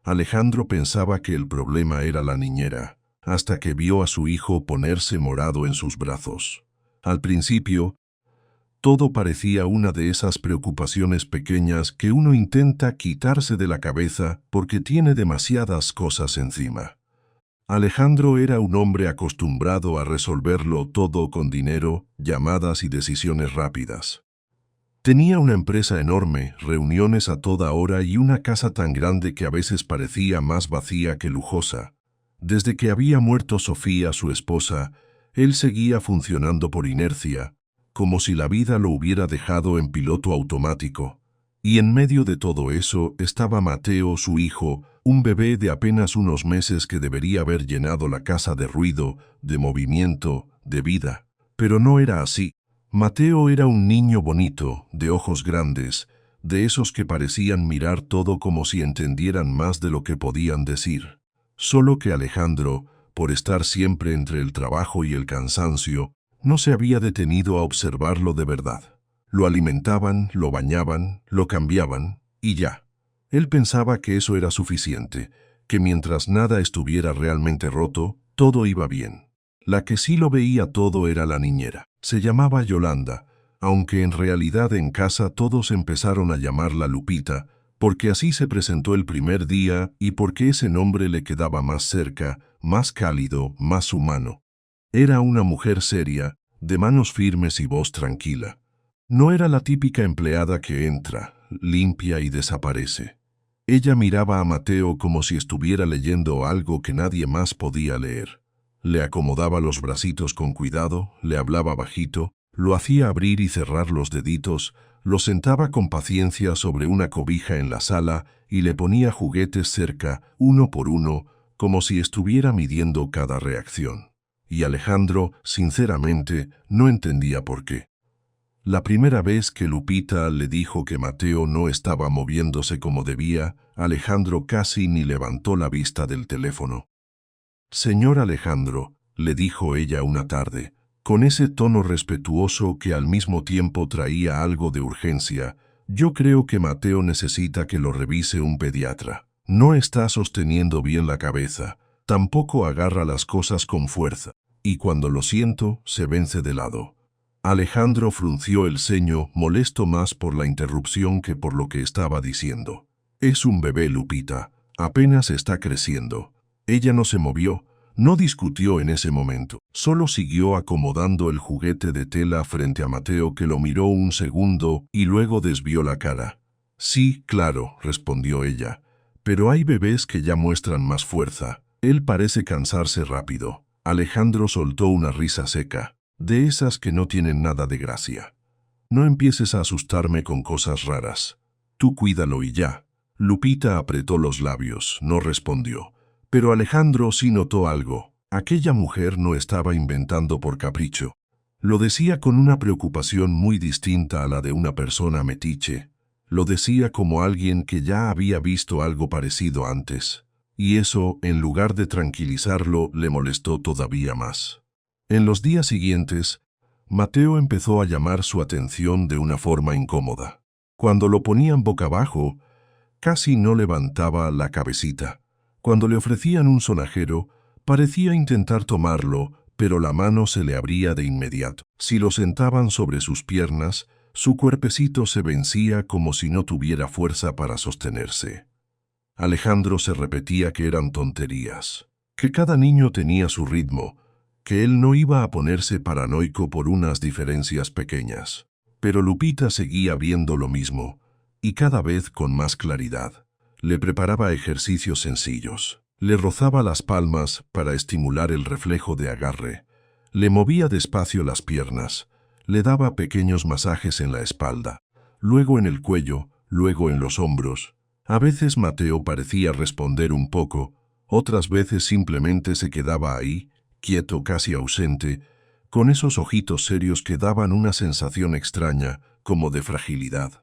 Alejandro pensaba que el problema era la niñera, hasta que vio a su hijo ponerse morado en sus brazos. Al principio, todo parecía una de esas preocupaciones pequeñas que uno intenta quitarse de la cabeza porque tiene demasiadas cosas encima. Alejandro era un hombre acostumbrado a resolverlo todo con dinero, llamadas y decisiones rápidas. Tenía una empresa enorme, reuniones a toda hora y una casa tan grande que a veces parecía más vacía que lujosa. Desde que había muerto Sofía, su esposa, él seguía funcionando por inercia, como si la vida lo hubiera dejado en piloto automático. Y en medio de todo eso estaba Mateo, su hijo, un bebé de apenas unos meses que debería haber llenado la casa de ruido, de movimiento, de vida. Pero no era así. Mateo era un niño bonito, de ojos grandes, de esos que parecían mirar todo como si entendieran más de lo que podían decir. Solo que Alejandro, por estar siempre entre el trabajo y el cansancio, no se había detenido a observarlo de verdad. Lo alimentaban, lo bañaban, lo cambiaban, y ya. Él pensaba que eso era suficiente, que mientras nada estuviera realmente roto, todo iba bien. La que sí lo veía todo era la niñera. Se llamaba Yolanda, aunque en realidad en casa todos empezaron a llamarla Lupita, porque así se presentó el primer día y porque ese nombre le quedaba más cerca, más cálido, más humano. Era una mujer seria, de manos firmes y voz tranquila. No era la típica empleada que entra, limpia y desaparece. Ella miraba a Mateo como si estuviera leyendo algo que nadie más podía leer. Le acomodaba los bracitos con cuidado, le hablaba bajito, lo hacía abrir y cerrar los deditos, lo sentaba con paciencia sobre una cobija en la sala y le ponía juguetes cerca, uno por uno, como si estuviera midiendo cada reacción. Y Alejandro, sinceramente, no entendía por qué. La primera vez que Lupita le dijo que Mateo no estaba moviéndose como debía, Alejandro casi ni levantó la vista del teléfono. «Señor Alejandro», le dijo ella una tarde, con ese tono respetuoso que al mismo tiempo traía algo de urgencia, «yo creo que Mateo necesita que lo revise un pediatra. No está sosteniendo bien la cabeza, tampoco agarra las cosas con fuerza, y cuando lo siento, se vence de lado». Alejandro frunció el ceño, molesto más por la interrupción que por lo que estaba diciendo. «Es un bebé, Lupita, apenas está creciendo». Ella no se movió, no discutió en ese momento, solo siguió acomodando el juguete de tela frente a Mateo, que lo miró un segundo y luego desvió la cara. «Sí, claro», respondió ella, «pero hay bebés que ya muestran más fuerza. Él parece cansarse rápido». Alejandro soltó una risa seca, de esas que no tienen nada de gracia. «No empieces a asustarme con cosas raras. Tú cuídalo y ya». Lupita apretó los labios, no respondió. Pero Alejandro sí notó algo. Aquella mujer no estaba inventando por capricho. Lo decía con una preocupación muy distinta a la de una persona metiche. Lo decía como alguien que ya había visto algo parecido antes. Y eso, en lugar de tranquilizarlo, le molestó todavía más. En los días siguientes, Mateo empezó a llamar su atención de una forma incómoda. Cuando lo ponían boca abajo, casi no levantaba la cabecita. Cuando le ofrecían un sonajero, parecía intentar tomarlo, pero la mano se le abría de inmediato. Si lo sentaban sobre sus piernas, su cuerpecito se vencía como si no tuviera fuerza para sostenerse. Alejandro se repetía que eran tonterías, que cada niño tenía su ritmo, que él no iba a ponerse paranoico por unas diferencias pequeñas. Pero Lupita seguía viendo lo mismo, y cada vez con más claridad. Le preparaba ejercicios sencillos. Le rozaba las palmas para estimular el reflejo de agarre. Le movía despacio las piernas. Le daba pequeños masajes en la espalda, luego en el cuello, luego en los hombros. A veces Mateo parecía responder un poco, otras veces simplemente se quedaba ahí, quieto, casi ausente, con esos ojitos serios que daban una sensación extraña, como de fragilidad.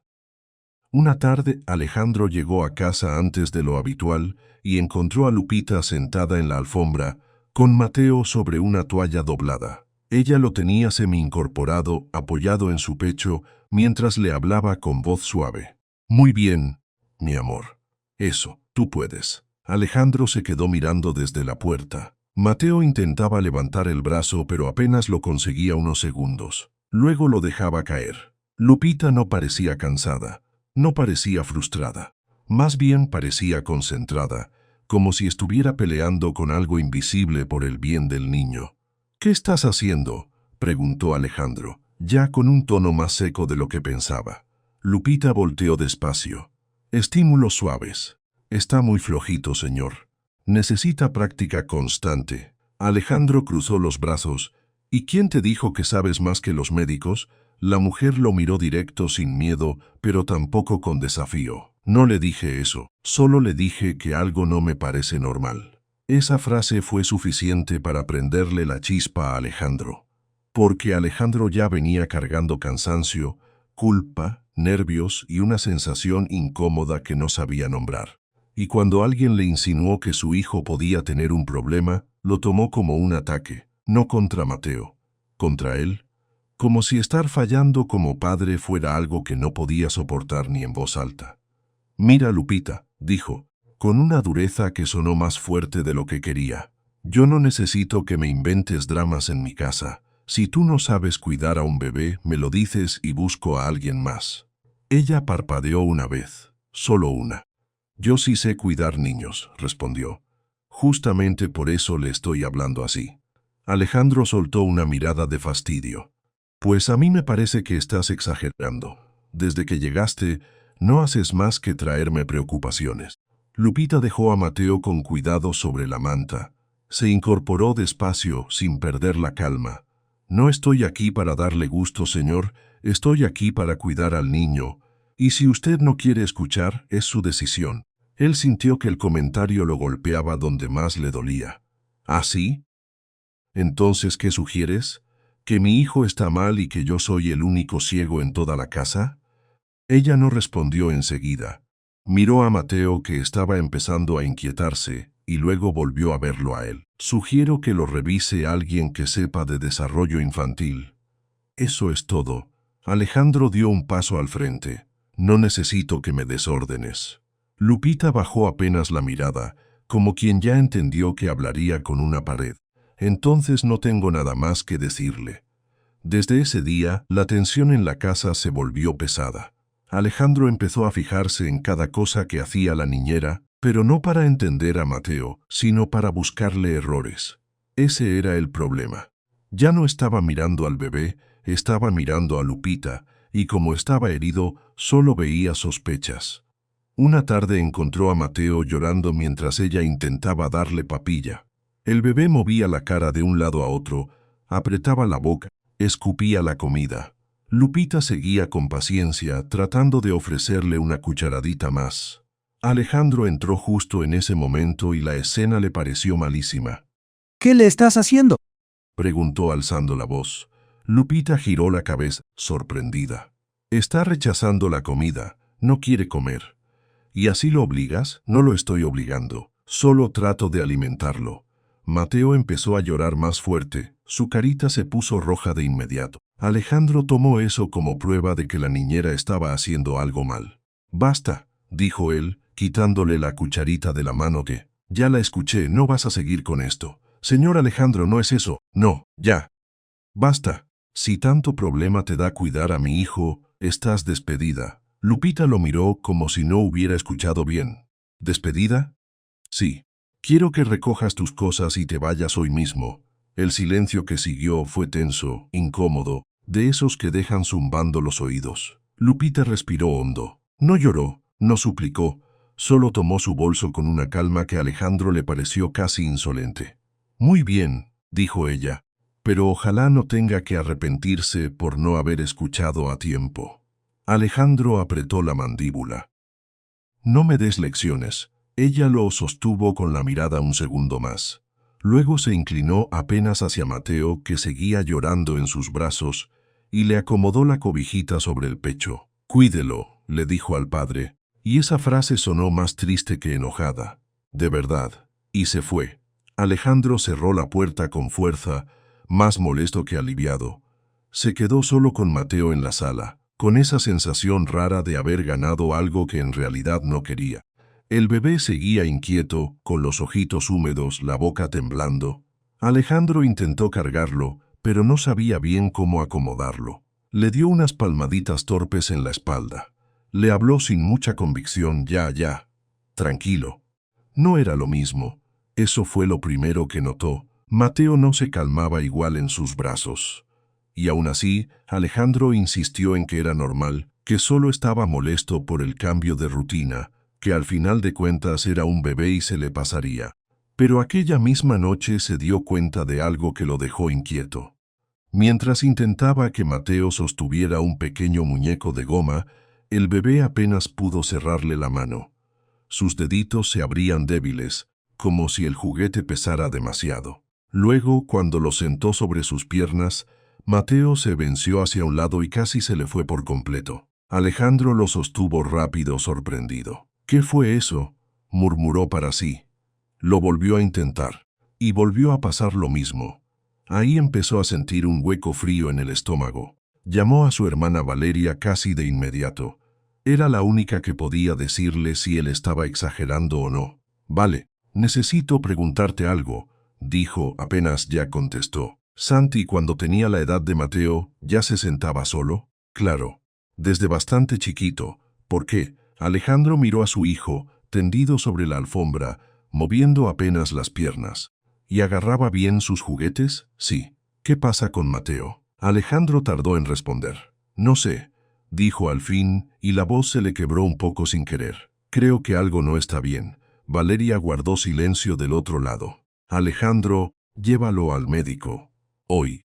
Una tarde, Alejandro llegó a casa antes de lo habitual y encontró a Lupita sentada en la alfombra, con Mateo sobre una toalla doblada. Ella lo tenía semi-incorporado, apoyado en su pecho, mientras le hablaba con voz suave. «Muy bien, mi amor. Eso, tú puedes». Alejandro se quedó mirando desde la puerta. Mateo intentaba levantar el brazo, pero apenas lo conseguía unos segundos. Luego lo dejaba caer. Lupita no parecía cansada, no parecía frustrada. Más bien parecía concentrada, como si estuviera peleando con algo invisible por el bien del niño. «¿Qué estás haciendo?», preguntó Alejandro, ya con un tono más seco de lo que pensaba. Lupita volteó despacio. «Estímulos suaves. Está muy flojito, señor. Necesita práctica constante». Alejandro cruzó los brazos. «¿Y quién te dijo que sabes más que los médicos?». La mujer lo miró directo, sin miedo, pero tampoco con desafío. «No le dije eso, solo le dije que algo no me parece normal». Esa frase fue suficiente para prenderle la chispa a Alejandro. Porque Alejandro ya venía cargando cansancio, culpa, nervios y una sensación incómoda que no sabía nombrar. Y cuando alguien le insinuó que su hijo podía tener un problema, lo tomó como un ataque, no contra Mateo, contra él, como si estar fallando como padre fuera algo que no podía soportar ni en voz alta. «Mira, Lupita», dijo, con una dureza que sonó más fuerte de lo que quería. «Yo no necesito que me inventes dramas en mi casa. Si tú no sabes cuidar a un bebé, me lo dices y busco a alguien más». Ella parpadeó una vez, solo una. «Yo sí sé cuidar niños», respondió. «Justamente por eso le estoy hablando así». Alejandro soltó una mirada de fastidio. «Pues a mí me parece que estás exagerando. Desde que llegaste, no haces más que traerme preocupaciones». Lupita dejó a Mateo con cuidado sobre la manta. Se incorporó despacio, sin perder la calma. «No estoy aquí para darle gusto, señor. Estoy aquí para cuidar al niño. Y si usted no quiere escuchar, es su decisión». Él sintió que el comentario lo golpeaba donde más le dolía. «¿Ah, sí? Entonces, ¿qué sugieres? ¿Que mi hijo está mal y que yo soy el único ciego en toda la casa?». Ella no respondió enseguida. Miró a Mateo, que estaba empezando a inquietarse, y luego volvió a verlo a él. «Sugiero que lo revise alguien que sepa de desarrollo infantil». «Eso es todo». Alejandro dio un paso al frente. «No necesito que me des órdenes». Lupita bajó apenas la mirada, como quien ya entendió que hablaría con una pared. «Entonces no tengo nada más que decirle». Desde ese día, la tensión en la casa se volvió pesada. Alejandro empezó a fijarse en cada cosa que hacía la niñera, pero no para entender a Mateo, sino para buscarle errores. Ese era el problema. Ya no estaba mirando al bebé, estaba mirando a Lupita, y como estaba herido, solo veía sospechas. Una tarde encontró a Mateo llorando mientras ella intentaba darle papilla. El bebé movía la cara de un lado a otro, apretaba la boca, escupía la comida. Lupita seguía con paciencia, tratando de ofrecerle una cucharadita más. Alejandro entró justo en ese momento y la escena le pareció malísima. ¿Qué le estás haciendo?, preguntó alzando la voz. Lupita giró la cabeza, sorprendida. «Está rechazando la comida, no quiere comer». «¿Y así lo obligas?». «No lo estoy obligando, solo trato de alimentarlo». Mateo empezó a llorar más fuerte, su carita se puso roja de inmediato. Alejandro tomó eso como prueba de que la niñera estaba haciendo algo mal. «Basta», dijo él, quitándole la cucharita de la mano que, «ya la escuché, no vas a seguir con esto». «Señor Alejandro, no es eso». «No, ya. Basta. Si tanto problema te da cuidar a mi hijo, estás despedida». Lupita lo miró como si no hubiera escuchado bien. «¿Despedida?». «Sí. Quiero que recojas tus cosas y te vayas hoy mismo». El silencio que siguió fue tenso, incómodo, de esos que dejan zumbando los oídos. Lupita respiró hondo. No lloró, no suplicó, solo tomó su bolso con una calma que a Alejandro le pareció casi insolente. «Muy bien», dijo ella, «pero ojalá no tenga que arrepentirse por no haber escuchado a tiempo». Alejandro apretó la mandíbula. «No me des lecciones». Ella lo sostuvo con la mirada un segundo más. Luego se inclinó apenas hacia Mateo, que seguía llorando en sus brazos, y le acomodó la cobijita sobre el pecho. «Cuídelo», le dijo al padre, y esa frase sonó más triste que enojada. «De verdad». Y se fue. Alejandro cerró la puerta con fuerza, más molesto que aliviado. Se quedó solo con Mateo en la sala, con esa sensación rara de haber ganado algo que en realidad no quería. El bebé seguía inquieto, con los ojitos húmedos, la boca temblando. Alejandro intentó cargarlo, pero no sabía bien cómo acomodarlo. Le dio unas palmaditas torpes en la espalda. Le habló sin mucha convicción, ya. Tranquilo. No era lo mismo. Eso fue lo primero que notó. Mateo no se calmaba igual en sus brazos. Y aún así, Alejandro insistió en que era normal, que solo estaba molesto por el cambio de rutina, que al final de cuentas era un bebé y se le pasaría. Pero aquella misma noche se dio cuenta de algo que lo dejó inquieto. Mientras intentaba que Mateo sostuviera un pequeño muñeco de goma, el bebé apenas pudo cerrarle la mano. Sus deditos se abrían débiles, como si el juguete pesara demasiado. Luego, cuando lo sentó sobre sus piernas, Mateo se venció hacia un lado y casi se le fue por completo. Alejandro lo sostuvo rápido, sorprendido. «¿Qué fue eso?», murmuró para sí. Lo volvió a intentar, y volvió a pasar lo mismo. Ahí empezó a sentir un hueco frío en el estómago. Llamó a su hermana Valeria casi de inmediato. Era la única que podía decirle si él estaba exagerando o no. «Vale, necesito preguntarte algo», dijo apenas ya contestó. «¿Santi, cuando tenía la edad de Mateo, ya se sentaba solo?». «Claro, desde bastante chiquito». «¿Por qué?». Alejandro miró a su hijo, tendido sobre la alfombra, moviendo apenas las piernas. «¿Y agarraba bien sus juguetes?». «Sí». «¿Qué pasa con Mateo?». Alejandro tardó en responder. «No sé», dijo al fin, y la voz se le quebró un poco sin querer. «Creo que algo no está bien». Valeria guardó silencio del otro lado. «Alejandro, llévalo al médico. Hoy».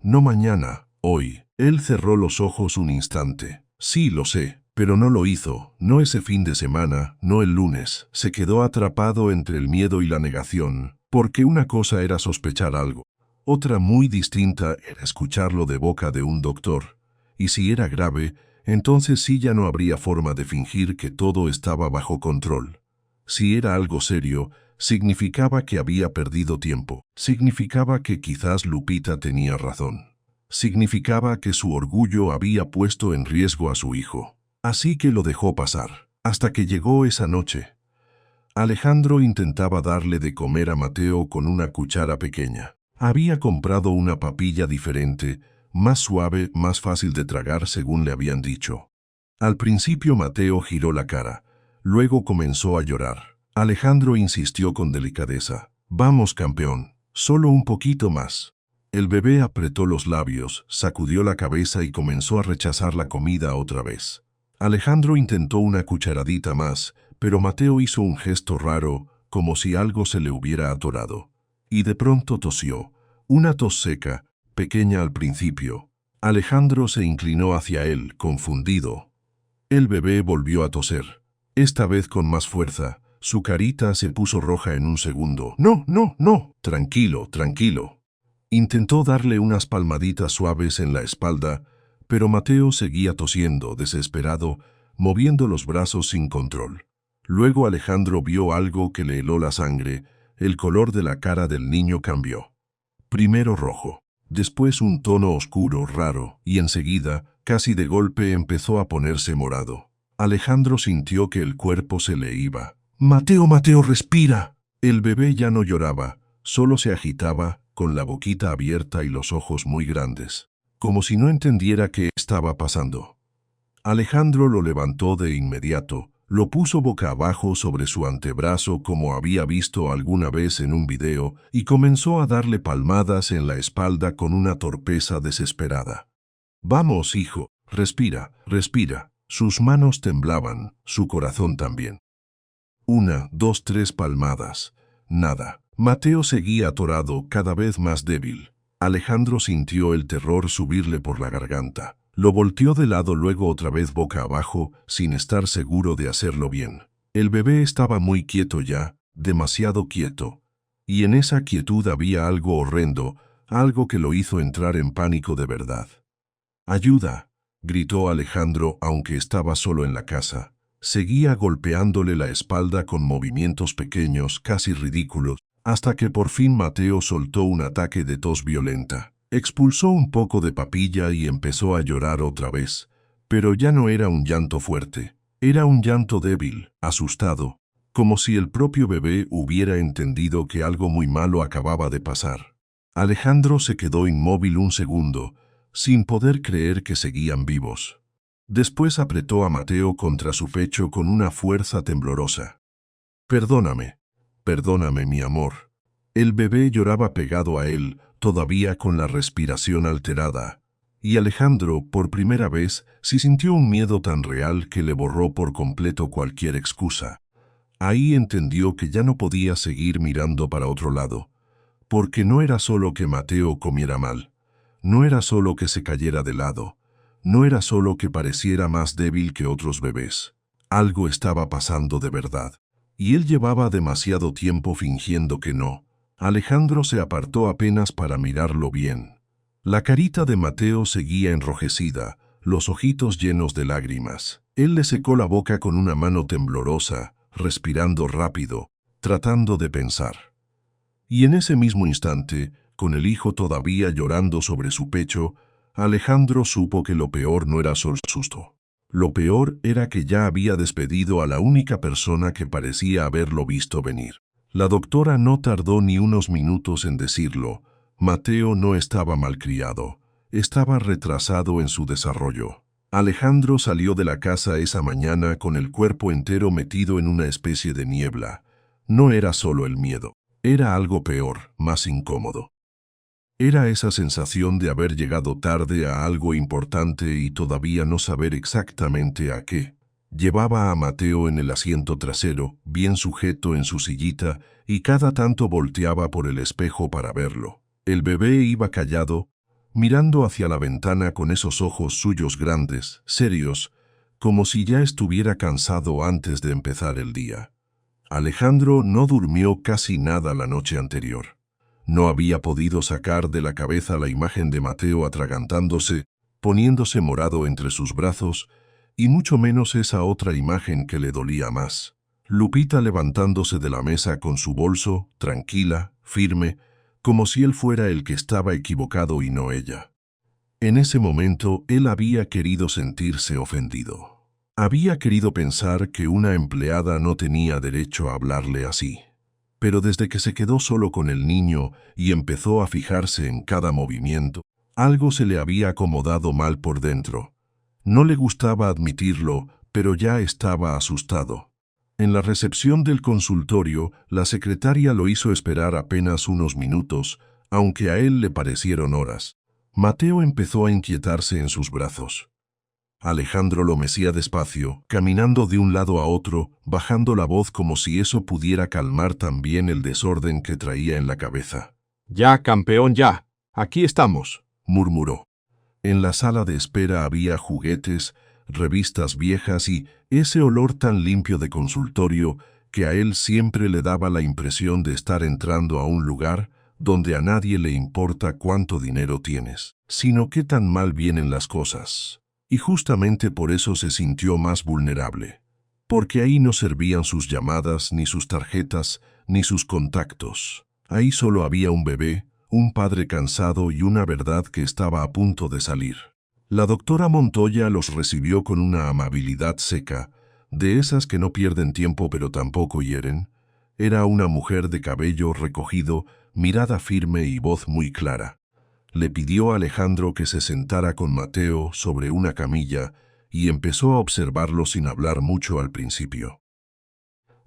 «No mañana, hoy». Él cerró los ojos un instante. «Sí, lo sé». Pero no lo hizo, no ese fin de semana, no el lunes. Se quedó atrapado entre el miedo y la negación, porque una cosa era sospechar algo. Otra muy distinta era escucharlo de boca de un doctor. Y si era grave, entonces sí ya no habría forma de fingir que todo estaba bajo control. Si era algo serio, significaba que había perdido tiempo. Significaba que quizás Lupita tenía razón. Significaba que su orgullo había puesto en riesgo a su hijo. Así que lo dejó pasar, hasta que llegó esa noche. Alejandro intentaba darle de comer a Mateo con una cuchara pequeña. Había comprado una papilla diferente, más suave, más fácil de tragar según le habían dicho. Al principio Mateo giró la cara, luego comenzó a llorar. Alejandro insistió con delicadeza. «Vamos, campeón, solo un poquito más». El bebé apretó los labios, sacudió la cabeza y comenzó a rechazar la comida otra vez. Alejandro intentó una cucharadita más, pero Mateo hizo un gesto raro, como si algo se le hubiera atorado. Y de pronto tosió, una tos seca, pequeña al principio. Alejandro se inclinó hacia él, confundido. El bebé volvió a toser, esta vez con más fuerza. Su carita se puso roja en un segundo. «No. Tranquilo. Intentó darle unas palmaditas suaves en la espalda, pero Mateo seguía tosiendo, desesperado, moviendo los brazos sin control. Luego Alejandro vio algo que le heló la sangre. El color de la cara del niño cambió. Primero rojo, después un tono oscuro, raro, y enseguida, casi de golpe, empezó a ponerse morado. Alejandro sintió que el cuerpo se le iba. «Mateo, respira». El bebé ya no lloraba, solo se agitaba, con la boquita abierta y los ojos muy grandes, como si no entendiera qué estaba pasando. Alejandro lo levantó de inmediato, lo puso boca abajo sobre su antebrazo como había visto alguna vez en un video y comenzó a darle palmadas en la espalda con una torpeza desesperada. «Vamos, hijo, respira». Sus manos temblaban, su corazón también. 1, 2, 3 palmadas. Nada. Mateo seguía atorado, cada vez más débil. Alejandro sintió el terror subirle por la garganta. Lo volteó de lado, luego otra vez boca abajo, sin estar seguro de hacerlo bien. El bebé estaba muy quieto ya, demasiado quieto. Y en esa quietud había algo horrendo, algo que lo hizo entrar en pánico de verdad. «¡Ayuda!», gritó Alejandro, aunque estaba solo en la casa. Seguía golpeándole la espalda con movimientos pequeños, casi ridículos, hasta que por fin Mateo soltó un ataque de tos violenta. Expulsó un poco de papilla y empezó a llorar otra vez, pero ya no era un llanto fuerte. Era un llanto débil, asustado, como si el propio bebé hubiera entendido que algo muy malo acababa de pasar. Alejandro se quedó inmóvil un segundo, sin poder creer que seguían vivos. Después apretó a Mateo contra su pecho con una fuerza temblorosa. «Perdóname, perdóname, mi amor». El bebé lloraba pegado a él, todavía con la respiración alterada, y Alejandro, por primera vez, sí sintió un miedo tan real que le borró por completo cualquier excusa. Ahí entendió que ya no podía seguir mirando para otro lado, porque no era solo que Mateo comiera mal, no era solo que se cayera de lado, no era solo que pareciera más débil que otros bebés. Algo estaba pasando de verdad, y él llevaba demasiado tiempo fingiendo que no. Alejandro se apartó apenas para mirarlo bien. La carita de Mateo seguía enrojecida, los ojitos llenos de lágrimas. Él le secó la boca con una mano temblorosa, respirando rápido, tratando de pensar. Y en ese mismo instante, con el hijo todavía llorando sobre su pecho, Alejandro supo que lo peor no era solo susto. Lo peor era que ya había despedido a la única persona que parecía haberlo visto venir. La doctora no tardó ni unos minutos en decirlo. Mateo no estaba malcriado, estaba retrasado en su desarrollo. Alejandro salió de la casa esa mañana con el cuerpo entero metido en una especie de niebla. No era solo el miedo, era algo peor, más incómodo. Era esa sensación de haber llegado tarde a algo importante y todavía no saber exactamente a qué. Llevaba a Mateo en el asiento trasero, bien sujeto en su sillita, y cada tanto volteaba por el espejo para verlo. El bebé iba callado, mirando hacia la ventana con esos ojos suyos grandes, serios, como si ya estuviera cansado antes de empezar el día. Alejandro no durmió casi nada la noche anterior. No había podido sacar de la cabeza la imagen de Mateo atragantándose, poniéndose morado entre sus brazos, y mucho menos esa otra imagen que le dolía más. Lupita levantándose de la mesa con su bolso, tranquila, firme, como si él fuera el que estaba equivocado y no ella. En ese momento él había querido sentirse ofendido. Había querido pensar que una empleada no tenía derecho a hablarle así. Pero desde que se quedó solo con el niño y empezó a fijarse en cada movimiento, algo se le había acomodado mal por dentro. No le gustaba admitirlo, pero ya estaba asustado. En la recepción del consultorio, la secretaria lo hizo esperar apenas unos minutos, aunque a él le parecieron horas. Mateo empezó a inquietarse en sus brazos. Alejandro lo mecía despacio, caminando de un lado a otro, bajando la voz como si eso pudiera calmar también el desorden que traía en la cabeza. «Ya, campeón, ya. Aquí estamos», murmuró. En la sala de espera había juguetes, revistas viejas y ese olor tan limpio de consultorio que a él siempre le daba la impresión de estar entrando a un lugar donde a nadie le importa cuánto dinero tienes, sino qué tan mal vienen las cosas. Y justamente por eso se sintió más vulnerable, porque ahí no servían sus llamadas, ni sus tarjetas, ni sus contactos. Ahí solo había un bebé, un padre cansado y una verdad que estaba a punto de salir. La doctora Montoya los recibió con una amabilidad seca, de esas que no pierden tiempo pero tampoco hieren. Era una mujer de cabello recogido, mirada firme y voz muy clara. Le pidió a Alejandro que se sentara con Mateo sobre una camilla y empezó a observarlo sin hablar mucho al principio.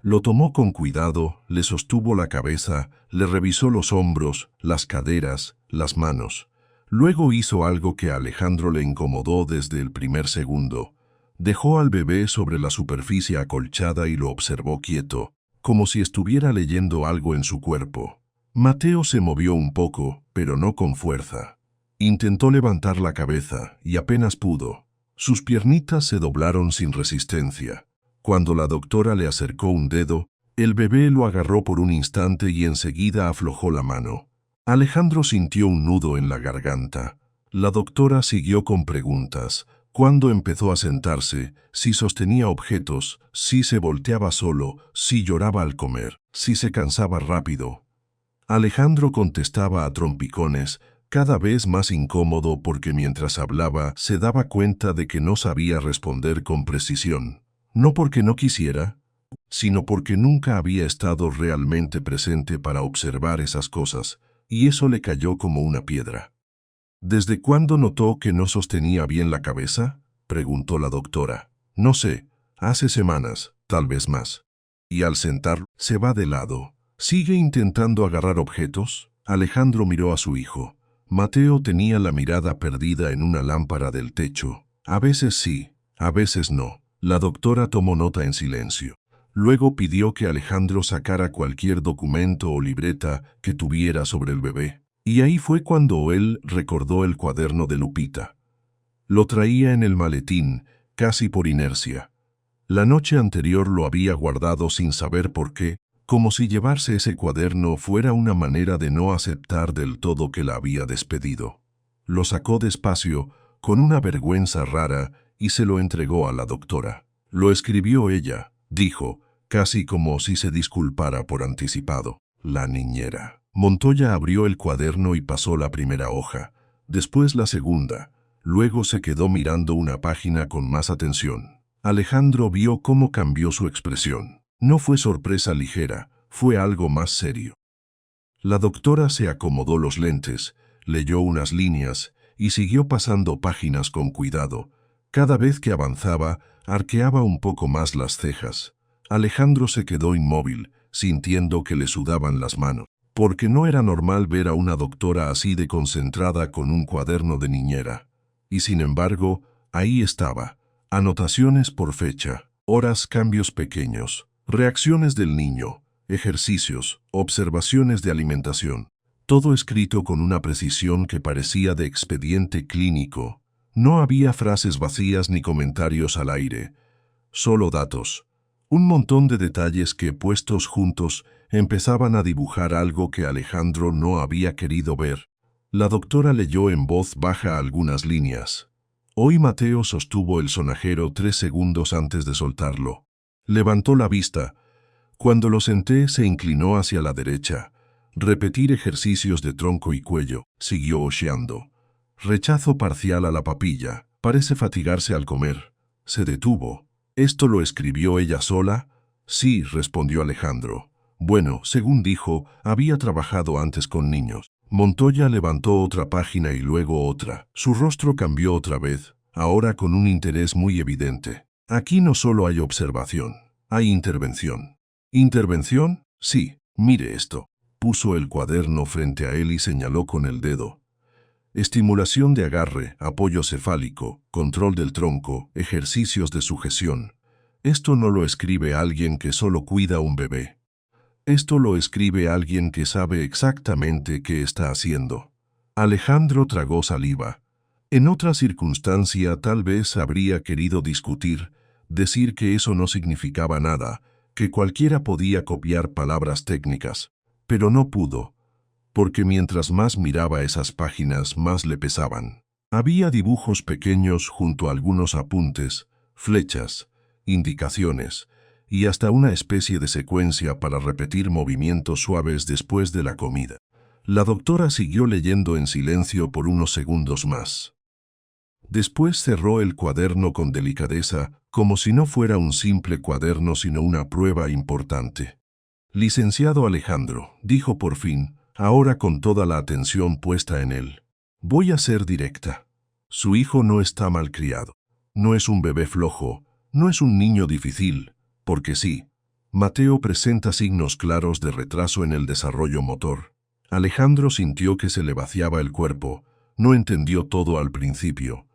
Lo tomó con cuidado, le sostuvo la cabeza, le revisó los hombros, las caderas, las manos. Luego hizo algo que a Alejandro le incomodó desde el primer segundo. Dejó al bebé sobre la superficie acolchada y lo observó quieto, como si estuviera leyendo algo en su cuerpo. Mateo se movió un poco, pero no con fuerza. Intentó levantar la cabeza y apenas pudo. Sus piernitas se doblaron sin resistencia. Cuando la doctora le acercó un dedo, el bebé lo agarró por un instante y enseguida aflojó la mano. Alejandro sintió un nudo en la garganta. La doctora siguió con preguntas. ¿Cuándo empezó a sentarse? Si sostenía objetos, si se volteaba solo, si lloraba al comer, si se cansaba rápido. Alejandro contestaba a trompicones, cada vez más incómodo porque mientras hablaba se daba cuenta de que no sabía responder con precisión. No porque no quisiera, sino porque nunca había estado realmente presente para observar esas cosas, y eso le cayó como una piedra. ¿Desde cuándo notó que no sostenía bien la cabeza?, preguntó la doctora. No sé, hace semanas, tal vez más. Y al sentarlo, se va de lado. ¿Sigue intentando agarrar objetos? Alejandro miró a su hijo. Mateo tenía la mirada perdida en una lámpara del techo. A veces sí, a veces no. La doctora tomó nota en silencio. Luego pidió que Alejandro sacara cualquier documento o libreta que tuviera sobre el bebé. Y ahí fue cuando él recordó el cuaderno de Lupita. Lo traía en el maletín, casi por inercia. La noche anterior lo había guardado sin saber por qué, como si llevarse ese cuaderno fuera una manera de no aceptar del todo que la había despedido. Lo sacó despacio, con una vergüenza rara, y se lo entregó a la doctora. Lo escribió ella, dijo, casi como si se disculpara por anticipado. La niñera. Montoya abrió el cuaderno y pasó la primera hoja, después la segunda, luego se quedó mirando una página con más atención. Alejandro vio cómo cambió su expresión. No fue sorpresa ligera, fue algo más serio. La doctora se acomodó los lentes, leyó unas líneas y siguió pasando páginas con cuidado. Cada vez que avanzaba, arqueaba un poco más las cejas. Alejandro se quedó inmóvil, sintiendo que le sudaban las manos, porque no era normal ver a una doctora así de concentrada con un cuaderno de niñera. Y sin embargo, ahí estaba. Anotaciones por fecha, horas, cambios pequeños, reacciones del niño, ejercicios, observaciones de alimentación. Todo escrito con una precisión que parecía de expediente clínico. No había frases vacías ni comentarios al aire, solo datos. Un montón de detalles que, puestos juntos, empezaban a dibujar algo que Alejandro no había querido ver. La doctora leyó en voz baja algunas líneas. Hoy Mateo sostuvo el sonajero 3 segundos antes de soltarlo. Levantó la vista. Cuando lo senté, se inclinó hacia la derecha. Repetir ejercicios de tronco y cuello. Siguió ojeando. Rechazo parcial a la papilla. Parece fatigarse al comer. Se detuvo. ¿Esto lo escribió ella sola? Sí, respondió Alejandro. Bueno, según dijo, había trabajado antes con niños. Montoya levantó otra página y luego otra. Su rostro cambió otra vez, ahora con un interés muy evidente. Aquí no solo hay observación, hay intervención. ¿Intervención? Sí, mire esto. Puso el cuaderno frente a él y señaló con el dedo. Estimulación de agarre, apoyo cefálico, control del tronco, ejercicios de sujeción. Esto no lo escribe alguien que solo cuida a un bebé. Esto lo escribe alguien que sabe exactamente qué está haciendo. Alejandro tragó saliva. En otra circunstancia tal vez habría querido discutir, decir que eso no significaba nada, que cualquiera podía copiar palabras técnicas, pero no pudo. Porque mientras más miraba esas páginas, más le pesaban. Había dibujos pequeños junto a algunos apuntes, flechas, indicaciones, y hasta una especie de secuencia para repetir movimientos suaves después de la comida. La doctora siguió leyendo en silencio por unos segundos más. Después cerró el cuaderno con delicadeza, como si no fuera un simple cuaderno sino una prueba importante. Licenciado Alejandro, dijo por fin, ahora con toda la atención puesta en él. Voy a ser directa. Su hijo no está malcriado. No es un bebé flojo, no es un niño difícil, porque sí. Mateo presenta signos claros de retraso en el desarrollo motor. Alejandro sintió que se le vaciaba el cuerpo, no entendió todo al principio.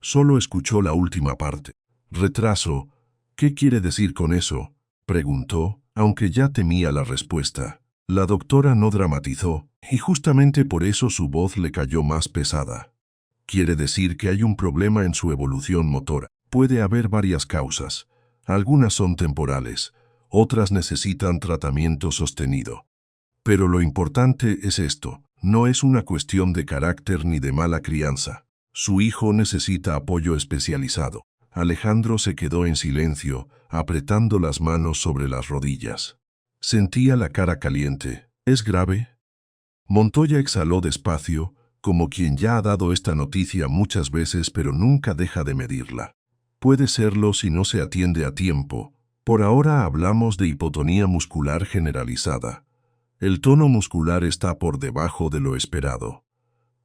Solo escuchó la última parte. Retraso, ¿qué quiere decir con eso?, preguntó, aunque ya temía la respuesta. La doctora no dramatizó, y justamente por eso su voz le cayó más pesada. Quiere decir que hay un problema en su evolución motora. Puede haber varias causas. Algunas son temporales, otras necesitan tratamiento sostenido. Pero lo importante es esto, no es una cuestión de carácter ni de mala crianza. Su hijo necesita apoyo especializado. Alejandro se quedó en silencio, apretando las manos sobre las rodillas. Sentía la cara caliente. ¿Es grave? Montoya exhaló despacio, como quien ya ha dado esta noticia muchas veces pero nunca deja de medirla. Puede serlo si no se atiende a tiempo. Por ahora hablamos de hipotonía muscular generalizada. El tono muscular está por debajo de lo esperado.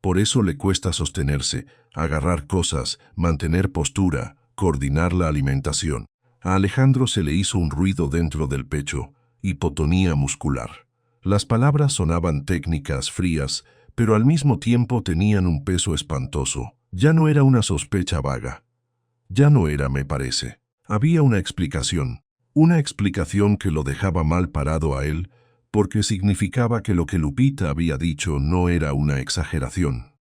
Por eso le cuesta sostenerse, agarrar cosas, mantener postura, coordinar la alimentación. A Alejandro se le hizo un ruido dentro del pecho, hipotonía muscular. Las palabras sonaban técnicas, frías, pero al mismo tiempo tenían un peso espantoso. Ya no era una sospecha vaga. Ya no era, me parece. Había una explicación que lo dejaba mal parado a él, porque significaba que lo que Lupita había dicho no era una exageración.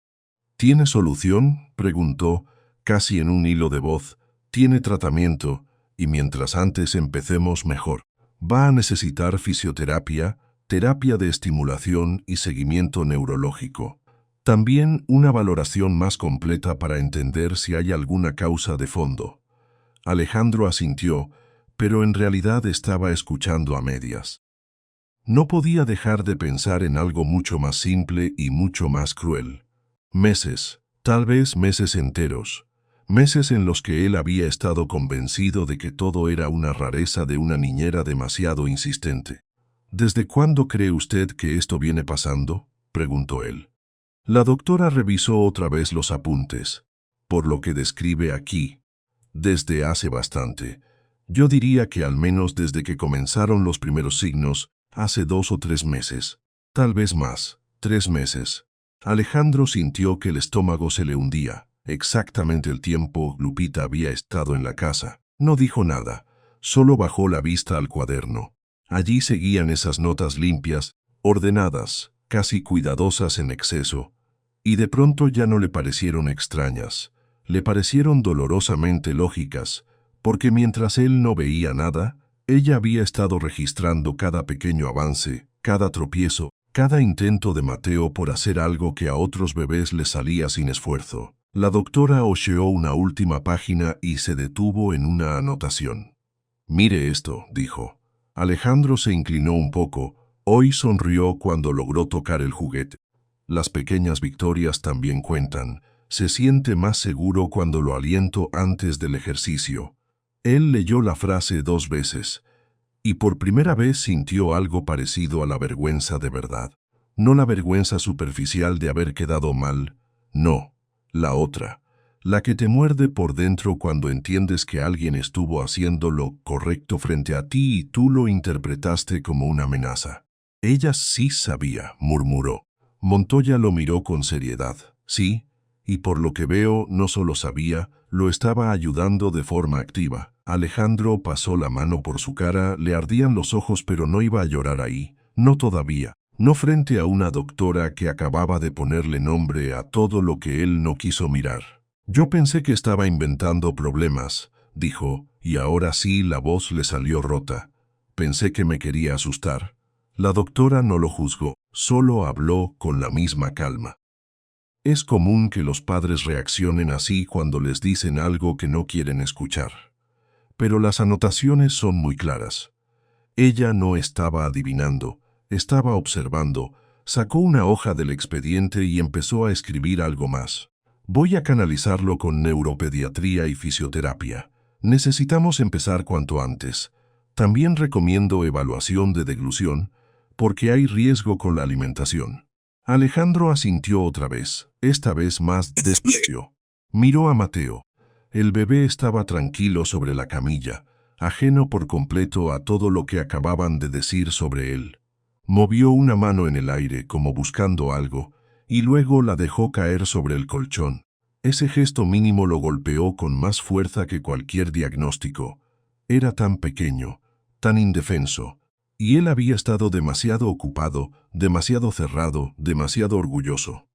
¿Tiene solución?, preguntó, casi en un hilo de voz. Tiene tratamiento, y mientras antes empecemos mejor. Va a necesitar fisioterapia, terapia de estimulación y seguimiento neurológico. También una valoración más completa para entender si hay alguna causa de fondo. Alejandro asintió, pero en realidad estaba escuchando a medias. No podía dejar de pensar en algo mucho más simple y mucho más cruel. Meses, tal vez meses enteros, meses en los que él había estado convencido de que todo era una rareza de una niñera demasiado insistente. ¿Desde cuándo cree usted que esto viene pasando?, preguntó él. La doctora revisó otra vez los apuntes. Por lo que describe aquí, desde hace bastante. Yo diría que al menos desde que comenzaron los primeros signos, hace 2 o 3 meses. Tal vez más, 3 meses. Alejandro sintió que el estómago se le hundía. Exactamente el tiempo Lupita había estado en la casa. No dijo nada, solo bajó la vista al cuaderno. Allí seguían esas notas limpias, ordenadas, casi cuidadosas en exceso, y de pronto ya no le parecieron extrañas, le parecieron dolorosamente lógicas, porque mientras él no veía nada, ella había estado registrando cada pequeño avance, cada tropiezo, cada intento de Mateo por hacer algo que a otros bebés les salía sin esfuerzo. La doctora hojeó una última página y se detuvo en una anotación. «Mire esto», dijo. Alejandro se inclinó un poco. Hoy sonrió cuando logró tocar el juguete. Las pequeñas victorias también cuentan. Se siente más seguro cuando lo aliento antes del ejercicio. Él leyó la frase 2 veces, y por primera vez sintió algo parecido a la vergüenza de verdad. No la vergüenza superficial de haber quedado mal, no, la otra, la que te muerde por dentro cuando entiendes que alguien estuvo haciendo lo correcto frente a ti y tú lo interpretaste como una amenaza. Ella sí sabía, murmuró. Montoya lo miró con seriedad. Sí, y por lo que veo no solo sabía, lo estaba ayudando de forma activa. Alejandro pasó la mano por su cara, le ardían los ojos pero no iba a llorar ahí, no todavía, no frente a una doctora que acababa de ponerle nombre a todo lo que él no quiso mirar. Yo pensé que estaba inventando problemas, dijo, y ahora sí la voz le salió rota. Pensé que me quería asustar. La doctora no lo juzgó, solo habló con la misma calma. Es común que los padres reaccionen así cuando les dicen algo que no quieren escuchar. Pero las anotaciones son muy claras. Ella no estaba adivinando, estaba observando, sacó una hoja del expediente y empezó a escribir algo más. Voy a canalizarlo con neuropediatría y fisioterapia. Necesitamos empezar cuanto antes. También recomiendo evaluación de deglución, porque hay riesgo con la alimentación. Alejandro asintió otra vez, esta vez más despacio. Miró a Mateo. El bebé estaba tranquilo sobre la camilla, ajeno por completo a todo lo que acababan de decir sobre él. Movió una mano en el aire como buscando algo, y luego la dejó caer sobre el colchón. Ese gesto mínimo lo golpeó con más fuerza que cualquier diagnóstico. Era tan pequeño, tan indefenso, y él había estado demasiado ocupado, demasiado cerrado, demasiado orgulloso.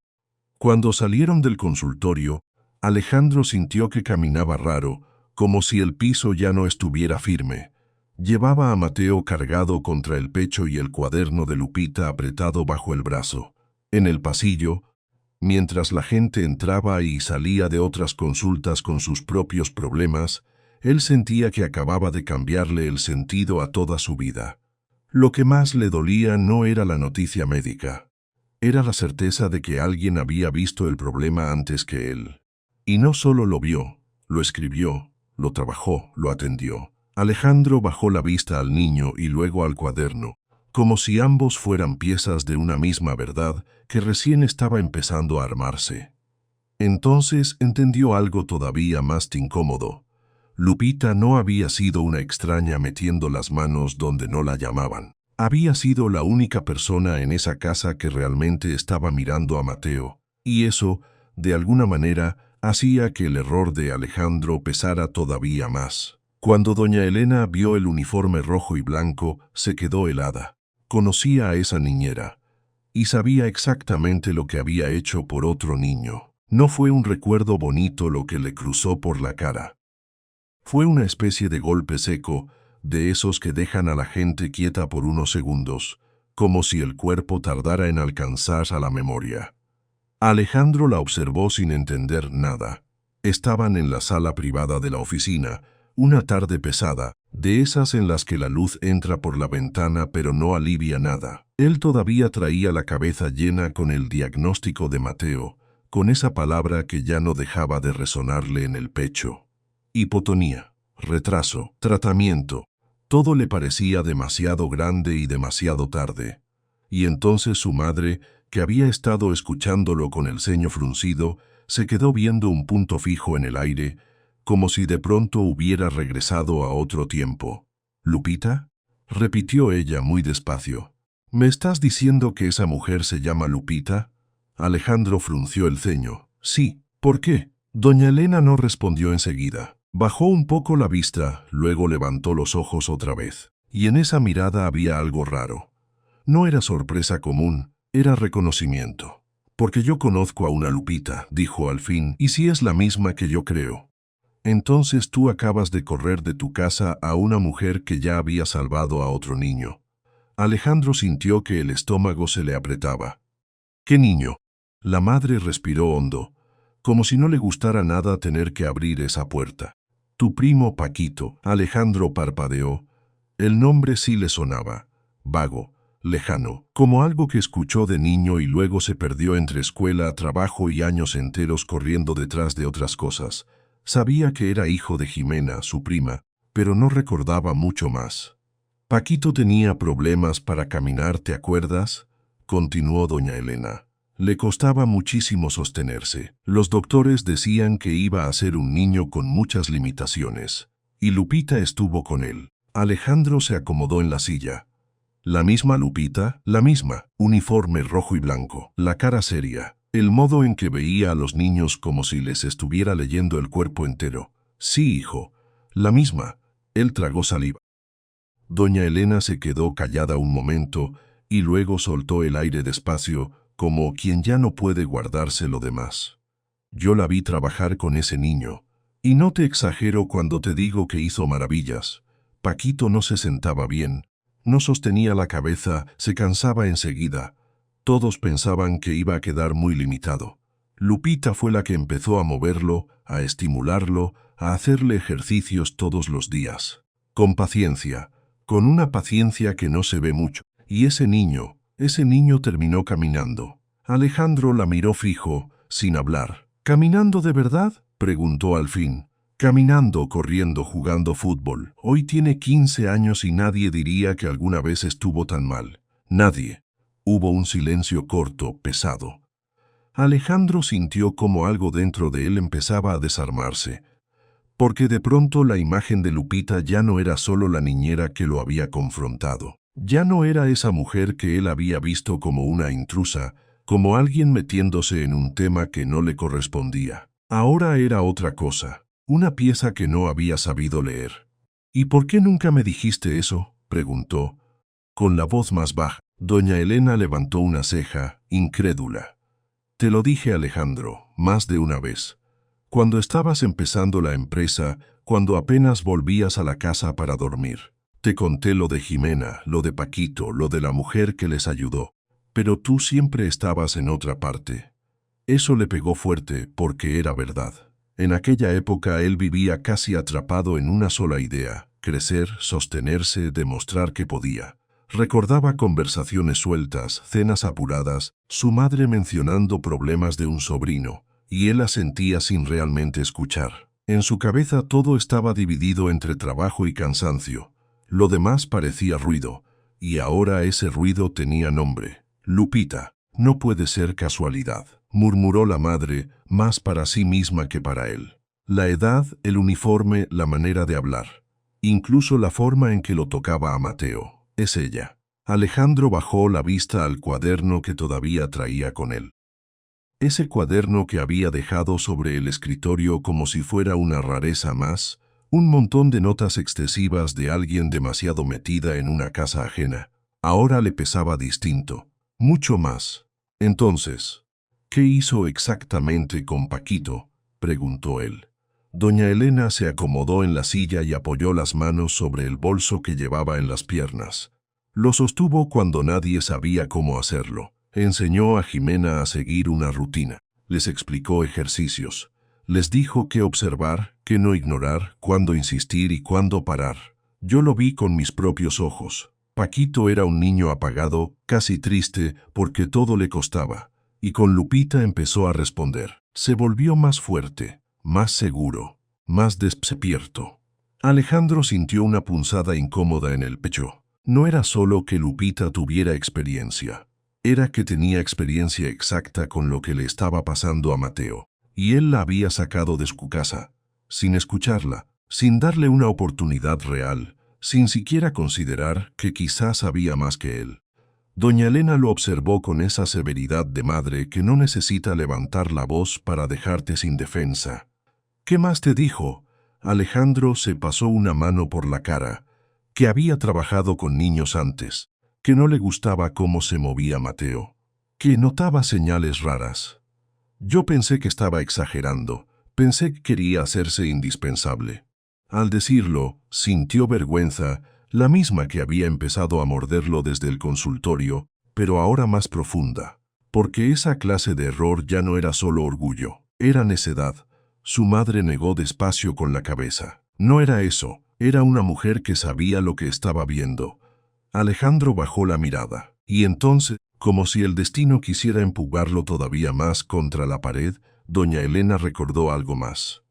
Cuando salieron del consultorio, Alejandro sintió que caminaba raro, como si el piso ya no estuviera firme. Llevaba a Mateo cargado contra el pecho y el cuaderno de Lupita apretado bajo el brazo. En el pasillo, mientras la gente entraba y salía de otras consultas con sus propios problemas, él sentía que acababa de cambiarle el sentido a toda su vida. Lo que más le dolía no era la noticia médica. Era la certeza de que alguien había visto el problema antes que él. Y no solo lo vio, lo escribió, lo trabajó, lo atendió. Alejandro bajó la vista al niño y luego al cuaderno, como si ambos fueran piezas de una misma verdad que recién estaba empezando a armarse. Entonces entendió algo todavía más incómodo. Lupita no había sido una extraña metiendo las manos donde no la llamaban. Había sido la única persona en esa casa que realmente estaba mirando a Mateo, y eso, de alguna manera, hacía que el error de Alejandro pesara todavía más. Cuando doña Elena vio el uniforme rojo y blanco, se quedó helada. Conocía a esa niñera, y sabía exactamente lo que había hecho por otro niño. No fue un recuerdo bonito lo que le cruzó por la cara. Fue una especie de golpe seco, de esos que dejan a la gente quieta por unos segundos, como si el cuerpo tardara en alcanzar a la memoria. Alejandro la observó sin entender nada. Estaban en la sala privada de la oficina, una tarde pesada, de esas en las que la luz entra por la ventana pero no alivia nada. Él todavía traía la cabeza llena con el diagnóstico de Mateo, con esa palabra que ya no dejaba de resonarle en el pecho. Hipotonía, retraso, tratamiento, todo le parecía demasiado grande y demasiado tarde. Y entonces su madre, que había estado escuchándolo con el ceño fruncido, se quedó viendo un punto fijo en el aire, como si de pronto hubiera regresado a otro tiempo. ¿Lupita?, repitió ella muy despacio. ¿Me estás diciendo que esa mujer se llama Lupita? Alejandro frunció el ceño. Sí. ¿Por qué? Doña Elena no respondió enseguida. Bajó un poco la vista, luego levantó los ojos otra vez. Y en esa mirada había algo raro. No era sorpresa común, era reconocimiento. Porque yo conozco a una Lupita, dijo al fin, y si es la misma que yo creo. Entonces tú acabas de correr de tu casa a una mujer que ya había salvado a otro niño. Alejandro sintió que el estómago se le apretaba. ¿Qué niño? La madre respiró hondo, como si no le gustara nada tener que abrir esa puerta. Tu primo Paquito. Alejandro parpadeó. El nombre sí le sonaba, vago, lejano, como algo que escuchó de niño y luego se perdió entre escuela, trabajo y años enteros corriendo detrás de otras cosas. Sabía que era hijo de Jimena, su prima, pero no recordaba mucho más. Paquito tenía problemas para caminar, ¿te acuerdas?, continuó doña Elena. Le costaba muchísimo sostenerse. Los doctores decían que iba a ser un niño con muchas limitaciones. Y Lupita estuvo con él. Alejandro se acomodó en la silla. ¿La misma Lupita? La misma. Uniforme rojo y blanco. La cara seria. El modo en que veía a los niños como si les estuviera leyendo el cuerpo entero. Sí, hijo. La misma. Él tragó saliva. Doña Elena se quedó callada un momento y luego soltó el aire despacio, como quien ya no puede guardarse lo demás. Yo la vi trabajar con ese niño, y no te exagero cuando te digo que hizo maravillas. Paquito no se sentaba bien, no sostenía la cabeza, se cansaba enseguida. Todos pensaban que iba a quedar muy limitado. Lupita fue la que empezó a moverlo, a estimularlo, a hacerle ejercicios todos los días. Con paciencia, con una paciencia que no se ve mucho. Y ese niño terminó caminando. Alejandro la miró fijo, sin hablar. ¿Caminando de verdad?, preguntó al fin. Caminando, corriendo, jugando fútbol. Hoy tiene 15 años y nadie diría que alguna vez estuvo tan mal. Nadie. Hubo un silencio corto, pesado. Alejandro sintió como algo dentro de él empezaba a desarmarse, porque de pronto la imagen de Lupita ya no era solo la niñera que lo había confrontado. Ya no era esa mujer que él había visto como una intrusa, como alguien metiéndose en un tema que no le correspondía. Ahora era otra cosa, una pieza que no había sabido leer. ¿Y por qué nunca me dijiste eso?, preguntó, con la voz más baja. Doña Elena levantó una ceja, incrédula. Te lo dije, Alejandro, más de una vez. Cuando estabas empezando la empresa, cuando apenas volvías a la casa para dormir. Te conté lo de Jimena, lo de Paquito, lo de la mujer que les ayudó. Pero tú siempre estabas en otra parte. Eso le pegó fuerte porque era verdad. En aquella época él vivía casi atrapado en una sola idea: crecer, sostenerse, demostrar que podía. Recordaba conversaciones sueltas, cenas apuradas, su madre mencionando problemas de un sobrino, y él asentía sin realmente escuchar. En su cabeza todo estaba dividido entre trabajo y cansancio. Lo demás parecía ruido, y ahora ese ruido tenía nombre. Lupita. No puede ser casualidad, murmuró la madre, más para sí misma que para él. La edad, el uniforme, la manera de hablar. Incluso la forma en que lo tocaba a Mateo. Es ella. Alejandro bajó la vista al cuaderno que todavía traía con él. Ese cuaderno que había dejado sobre el escritorio como si fuera una rareza más, un montón de notas excesivas de alguien demasiado metida en una casa ajena. Ahora le pesaba distinto, mucho más. Entonces, ¿qué hizo exactamente con Paquito?, preguntó él. Doña Elena se acomodó en la silla y apoyó las manos sobre el bolso que llevaba en las piernas. Lo sostuvo cuando nadie sabía cómo hacerlo. Enseñó a Jimena a seguir una rutina. Les explicó ejercicios. Les dijo qué observar, qué no ignorar, cuándo insistir y cuándo parar. Yo lo vi con mis propios ojos. Paquito era un niño apagado, casi triste, porque todo le costaba. Y con Lupita empezó a responder. Se volvió más fuerte, más seguro, más despierto. Alejandro sintió una punzada incómoda en el pecho. No era solo que Lupita tuviera experiencia. Era que tenía experiencia exacta con lo que le estaba pasando a Mateo. Y él la había sacado de su casa, sin escucharla, sin darle una oportunidad real, sin siquiera considerar que quizás sabía más que él. Doña Elena lo observó con esa severidad de madre que no necesita levantar la voz para dejarte sin defensa. ¿Qué más te dijo? Alejandro se pasó una mano por la cara, que había trabajado con niños antes, que no le gustaba cómo se movía Mateo, que notaba señales raras. Yo pensé que estaba exagerando, pensé que quería hacerse indispensable. Al decirlo, sintió vergüenza, la misma que había empezado a morderlo desde el consultorio, pero ahora más profunda, porque esa clase de error ya no era solo orgullo, era necedad. Su madre negó despacio con la cabeza. No era eso, era una mujer que sabía lo que estaba viendo. Alejandro bajó la mirada, y entonces, como si el destino quisiera empujarlo todavía más contra la pared, doña Elena recordó algo más.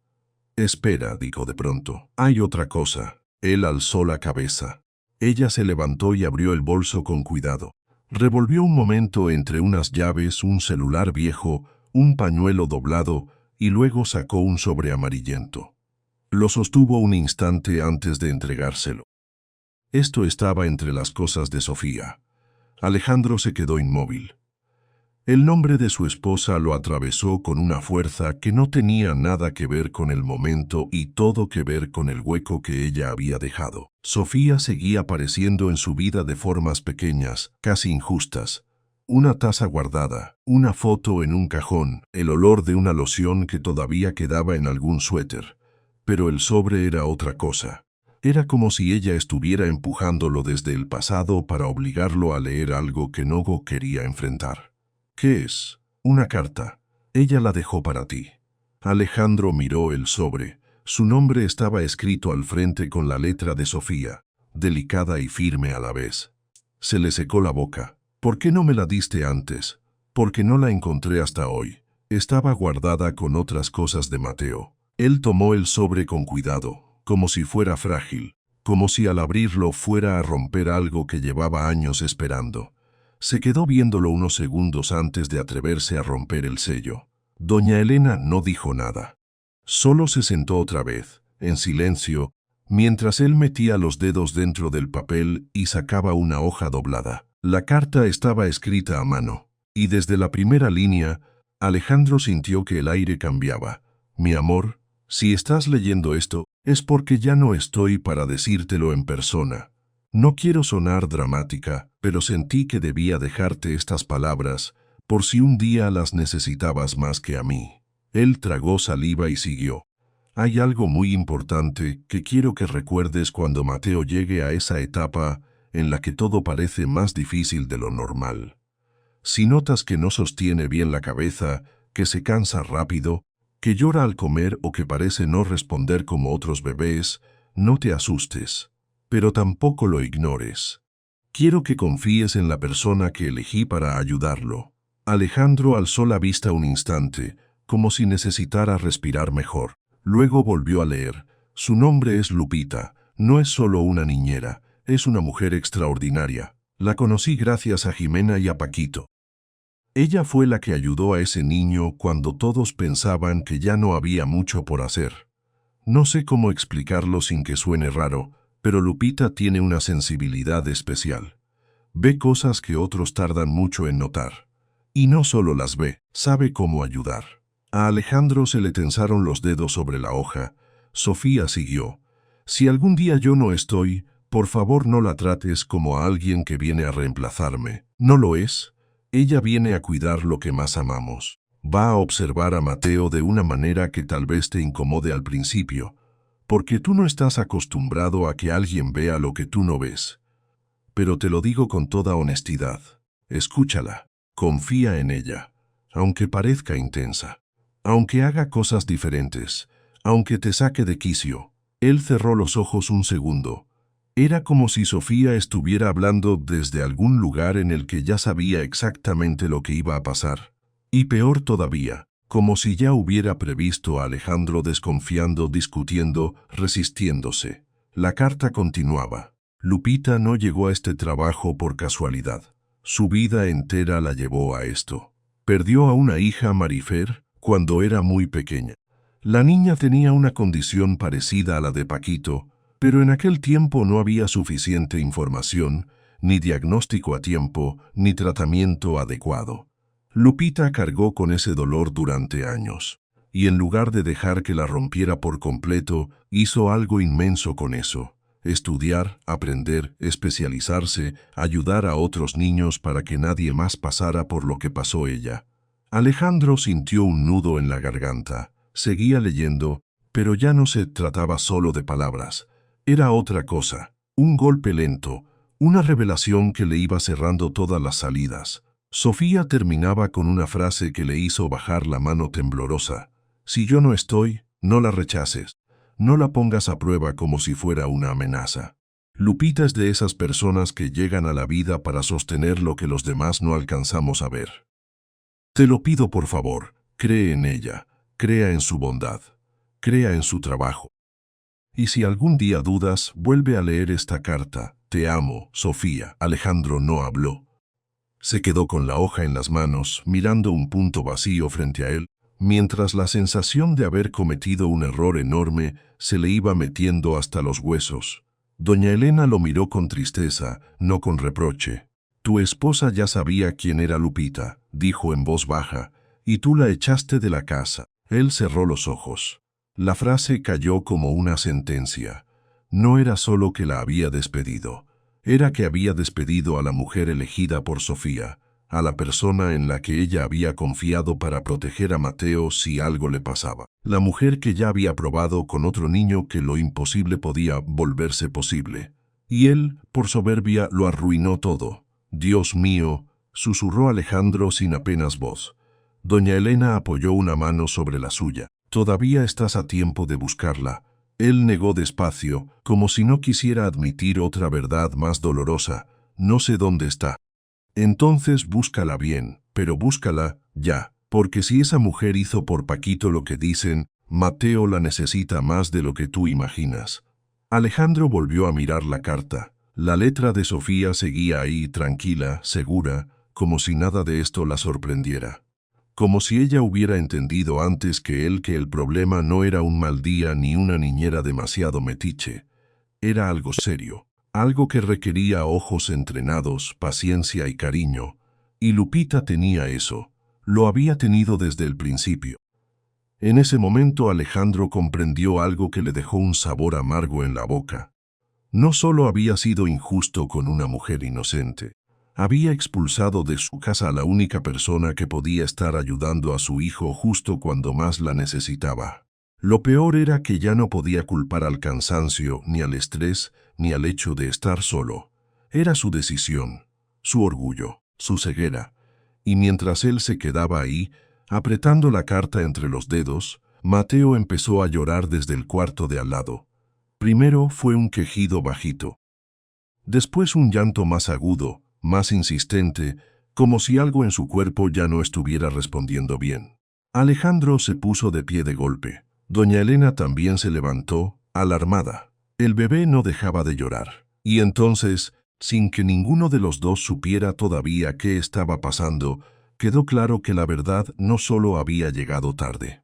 Espera, dijo de pronto, hay otra cosa. Él alzó la cabeza. Ella se levantó y abrió el bolso con cuidado. Revolvió un momento entre unas llaves, un celular viejo, un pañuelo doblado, y luego sacó un sobre amarillento. Lo sostuvo un instante antes de entregárselo. Esto estaba entre las cosas de Sofía. Alejandro se quedó inmóvil. El nombre de su esposa lo atravesó con una fuerza que no tenía nada que ver con el momento y todo que ver con el hueco que ella había dejado. Sofía seguía apareciendo en su vida de formas pequeñas, casi injustas. Una taza guardada, una foto en un cajón, el olor de una loción que todavía quedaba en algún suéter. Pero el sobre era otra cosa. Era como si ella estuviera empujándolo desde el pasado para obligarlo a leer algo que no quería enfrentar. ¿Qué es? Una carta. Ella la dejó para ti. Alejandro miró el sobre. Su nombre estaba escrito al frente con la letra de Sofía, delicada y firme a la vez. Se le secó la boca. ¿Por qué no me la diste antes? Porque no la encontré hasta hoy. Estaba guardada con otras cosas de Mateo. Él tomó el sobre con cuidado, como si fuera frágil, como si al abrirlo fuera a romper algo que llevaba años esperando. Se quedó viéndolo unos segundos antes de atreverse a romper el sello. Doña Elena no dijo nada. Solo se sentó otra vez, en silencio, mientras él metía los dedos dentro del papel y sacaba una hoja doblada. La carta estaba escrita a mano, y desde la primera línea, Alejandro sintió que el aire cambiaba. Mi amor, si estás leyendo esto, es porque ya no estoy para decírtelo en persona. No quiero sonar dramática, pero sentí que debía dejarte estas palabras, por si un día las necesitabas más que a mí. Él tragó saliva y siguió. Hay algo muy importante que quiero que recuerdes cuando Mateo llegue a esa etapa en la que todo parece más difícil de lo normal. Si notas que no sostiene bien la cabeza, que se cansa rápido, que llora al comer o que parece no responder como otros bebés, no te asustes, pero tampoco lo ignores. Quiero que confíes en la persona que elegí para ayudarlo. Alejandro alzó la vista un instante, como si necesitara respirar mejor. Luego volvió a leer. Su nombre es Lupita. No es solo una niñera, es una mujer extraordinaria. La conocí gracias a Jimena y a Paquito. Ella fue la que ayudó a ese niño cuando todos pensaban que ya no había mucho por hacer. No sé cómo explicarlo sin que suene raro, pero Lupita tiene una sensibilidad especial. Ve cosas que otros tardan mucho en notar. Y no solo las ve, sabe cómo ayudar. A Alejandro se le tensaron los dedos sobre la hoja. Sofía siguió. Si algún día yo no estoy, por favor no la trates como a alguien que viene a reemplazarme. No lo es. Ella viene a cuidar lo que más amamos. Va a observar a Mateo de una manera que tal vez te incomode al principio, porque tú no estás acostumbrado a que alguien vea lo que tú no ves. Pero te lo digo con toda honestidad. Escúchala. Confía en ella. Aunque parezca intensa. Aunque haga cosas diferentes. Aunque te saque de quicio. Él cerró los ojos un segundo. Era como si Sofía estuviera hablando desde algún lugar en el que ya sabía exactamente lo que iba a pasar. Y peor todavía, como si ya hubiera previsto a Alejandro desconfiando, discutiendo, resistiéndose. La carta continuaba. Lupita no llegó a este trabajo por casualidad. Su vida entera la llevó a esto. Perdió a una hija, Marifer, cuando era muy pequeña. La niña tenía una condición parecida a la de Paquito, pero en aquel tiempo no había suficiente información, ni diagnóstico a tiempo, ni tratamiento adecuado. Lupita cargó con ese dolor durante años, y en lugar de dejar que la rompiera por completo, hizo algo inmenso con eso. Estudiar, aprender, especializarse, ayudar a otros niños para que nadie más pasara por lo que pasó ella. Alejandro sintió un nudo en la garganta. Seguía leyendo, pero ya no se trataba solo de palabras. Era otra cosa, un golpe lento, una revelación que le iba cerrando todas las salidas. Sofía terminaba con una frase que le hizo bajar la mano temblorosa. Si yo no estoy, no la rechaces. No la pongas a prueba como si fuera una amenaza. Lupita es de esas personas que llegan a la vida para sostener lo que los demás no alcanzamos a ver. Te lo pido por favor, cree en ella, crea en su bondad, crea en su trabajo. Y si algún día dudas, vuelve a leer esta carta. Te amo, Sofía. Alejandro no habló. Se quedó con la hoja en las manos, mirando un punto vacío frente a él, mientras la sensación de haber cometido un error enorme se le iba metiendo hasta los huesos. Doña Elena lo miró con tristeza, no con reproche. Tu esposa ya sabía quién era Lupita, dijo en voz baja, y tú la echaste de la casa. Él cerró los ojos. La frase cayó como una sentencia. No era solo que la había despedido, era que había despedido a la mujer elegida por Sofía, a la persona en la que ella había confiado para proteger a Mateo si algo le pasaba. La mujer que ya había probado con otro niño que lo imposible podía volverse posible. Y él, por soberbia, lo arruinó todo. Dios mío, susurró Alejandro sin apenas voz. Doña Elena apoyó una mano sobre la suya. Todavía estás a tiempo de buscarla. Él negó despacio, como si no quisiera admitir otra verdad más dolorosa. No sé dónde está. Entonces búscala bien, pero búscala ya, porque si esa mujer hizo por Paquito lo que dicen, Mateo la necesita más de lo que tú imaginas. Alejandro volvió a mirar la carta. La letra de Sofía seguía ahí, tranquila, segura, como si nada de esto la sorprendiera. Como si ella hubiera entendido antes que él que el problema no era un mal día ni una niñera demasiado metiche. Era algo serio, algo que requería ojos entrenados, paciencia y cariño. Y Lupita tenía eso, lo había tenido desde el principio. En ese momento Alejandro comprendió algo que le dejó un sabor amargo en la boca. No solo había sido injusto con una mujer inocente, había expulsado de su casa a la única persona que podía estar ayudando a su hijo justo cuando más la necesitaba. Lo peor era que ya no podía culpar al cansancio, ni al estrés, ni al hecho de estar solo. Era su decisión, su orgullo, su ceguera. Y mientras él se quedaba ahí, apretando la carta entre los dedos, Mateo empezó a llorar desde el cuarto de al lado. Primero fue un quejido bajito. Después un llanto más agudo, más insistente, como si algo en su cuerpo ya no estuviera respondiendo bien. Alejandro se puso de pie de golpe. Doña Elena también se levantó, alarmada. El bebé no dejaba de llorar. Y entonces, sin que ninguno de los dos supiera todavía qué estaba pasando, quedó claro que la verdad no solo había llegado tarde.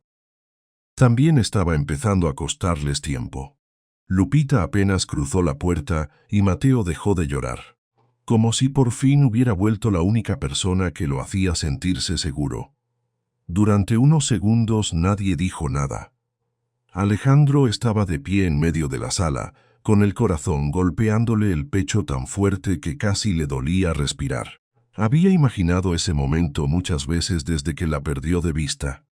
También estaba empezando a costarles tiempo. Lupita apenas cruzó la puerta y Mateo dejó de llorar, como si por fin hubiera vuelto la única persona que lo hacía sentirse seguro. Durante unos segundos nadie dijo nada. Alejandro estaba de pie en medio de la sala, con el corazón golpeándole el pecho tan fuerte que casi le dolía respirar. Había imaginado ese momento muchas veces desde que la perdió de vista.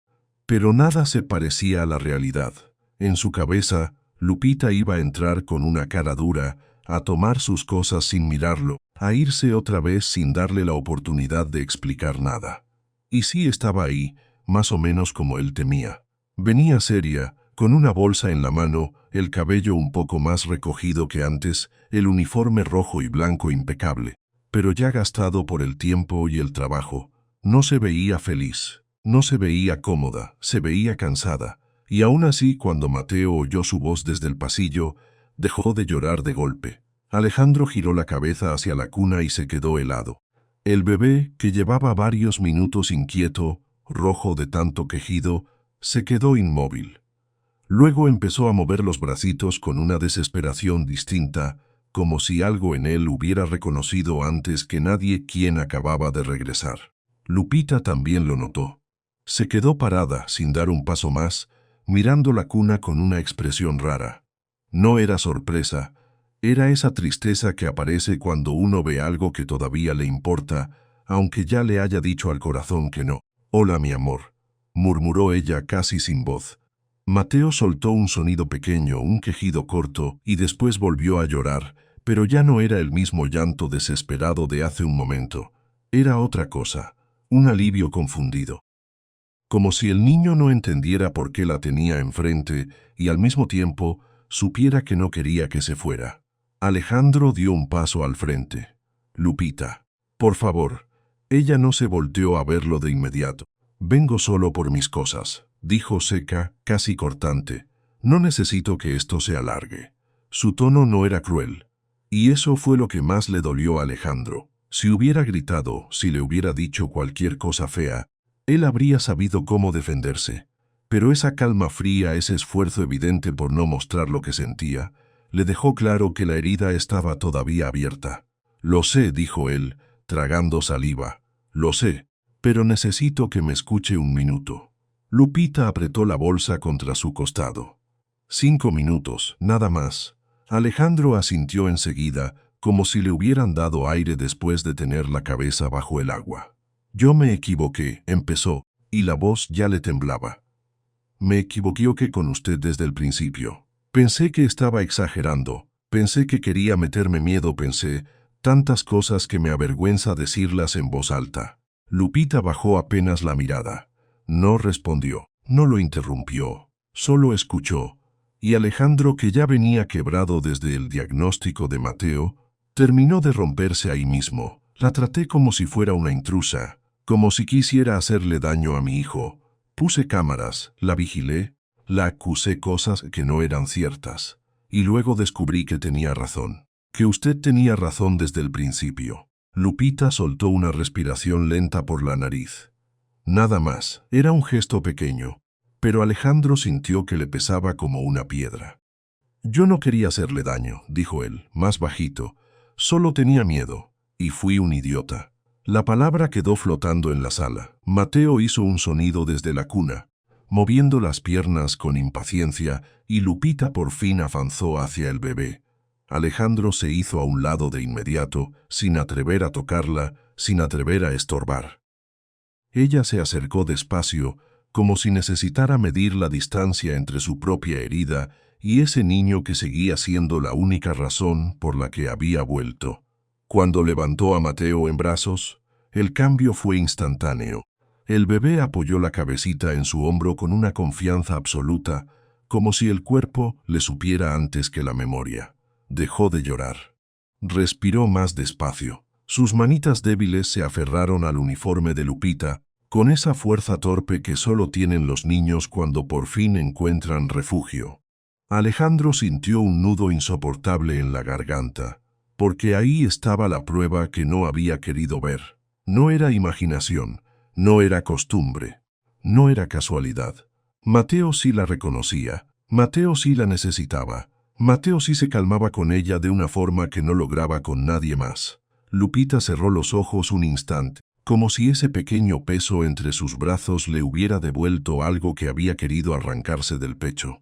Pero nada se parecía a la realidad. En su cabeza, Lupita iba a entrar con una cara dura, a tomar sus cosas sin mirarlo, a irse otra vez sin darle la oportunidad de explicar nada. Y sí estaba ahí, más o menos como él temía. Venía seria, con una bolsa en la mano, el cabello un poco más recogido que antes, el uniforme rojo y blanco impecable, pero ya gastado por el tiempo y el trabajo. No se veía feliz, no se veía cómoda, se veía cansada, y aún así cuando Mateo oyó su voz desde el pasillo, dejó de llorar de golpe. Alejandro giró la cabeza hacia la cuna y se quedó helado. El bebé, que llevaba varios minutos inquieto, rojo de tanto quejido, se quedó inmóvil. Luego empezó a mover los bracitos con una desesperación distinta, como si algo en él hubiera reconocido antes que nadie quien acababa de regresar. Lupita también lo notó. Se quedó parada, sin dar un paso más, mirando la cuna con una expresión rara. No era sorpresa, era esa tristeza que aparece cuando uno ve algo que todavía le importa, aunque ya le haya dicho al corazón que no. «Hola, mi amor», murmuró ella casi sin voz. Mateo soltó un sonido pequeño, un quejido corto, y después volvió a llorar, pero ya no era el mismo llanto desesperado de hace un momento. Era otra cosa, un alivio confundido. Como si el niño no entendiera por qué la tenía enfrente y al mismo tiempo supiera que no quería que se fuera. Alejandro dio un paso al frente. «Lupita, por favor». Ella no se volteó a verlo de inmediato. «Vengo solo por mis cosas», dijo seca, casi cortante. «No necesito que esto se alargue». Su tono no era cruel, y eso fue lo que más le dolió a Alejandro. Si hubiera gritado, si le hubiera dicho cualquier cosa fea, él habría sabido cómo defenderse. Pero esa calma fría, ese esfuerzo evidente por no mostrar lo que sentía, le dejó claro que la herida estaba todavía abierta. «Lo sé», dijo él, tragando saliva. «Lo sé, pero necesito que me escuche un minuto». Lupita apretó la bolsa contra su costado. 5 minutos, nada más. Alejandro asintió enseguida, como si le hubieran dado aire después de tener la cabeza bajo el agua. «Yo me equivoqué», empezó, y la voz ya le temblaba. «Me equivoqué con usted desde el principio. Pensé que estaba exagerando, pensé que quería meterme miedo, pensé tantas cosas que me avergüenza decirlas en voz alta». Lupita bajó apenas la mirada. No respondió, no lo interrumpió, solo escuchó. Y Alejandro, que ya venía quebrado desde el diagnóstico de Mateo, terminó de romperse ahí mismo. «La traté como si fuera una intrusa, como si quisiera hacerle daño a mi hijo. Puse cámaras, la vigilé, la acusé cosas que no eran ciertas. Y luego descubrí que tenía razón, que usted tenía razón desde el principio». Lupita soltó una respiración lenta por la nariz. Nada más, era un gesto pequeño, pero Alejandro sintió que le pesaba como una piedra. «Yo no quería hacerle daño», dijo él, más bajito. «Solo tenía miedo, y fui un idiota». La palabra quedó flotando en la sala. Mateo hizo un sonido desde la cuna, moviendo las piernas con impaciencia, y Lupita por fin avanzó hacia el bebé. Alejandro se hizo a un lado de inmediato, sin atrever a tocarla, sin atrever a estorbar. Ella se acercó despacio, como si necesitara medir la distancia entre su propia herida y ese niño que seguía siendo la única razón por la que había vuelto. Cuando levantó a Mateo en brazos, el cambio fue instantáneo. El bebé apoyó la cabecita en su hombro con una confianza absoluta, como si el cuerpo le supiera antes que la memoria. Dejó de llorar. Respiró más despacio. Sus manitas débiles se aferraron al uniforme de Lupita, con esa fuerza torpe que solo tienen los niños cuando por fin encuentran refugio. Alejandro sintió un nudo insoportable en la garganta, porque ahí estaba la prueba que no había querido ver. No era imaginación, no era costumbre, no era casualidad. Mateo sí la reconocía, Mateo sí la necesitaba, Mateo sí se calmaba con ella de una forma que no lograba con nadie más. Lupita cerró los ojos un instante, como si ese pequeño peso entre sus brazos le hubiera devuelto algo que había querido arrancarse del pecho.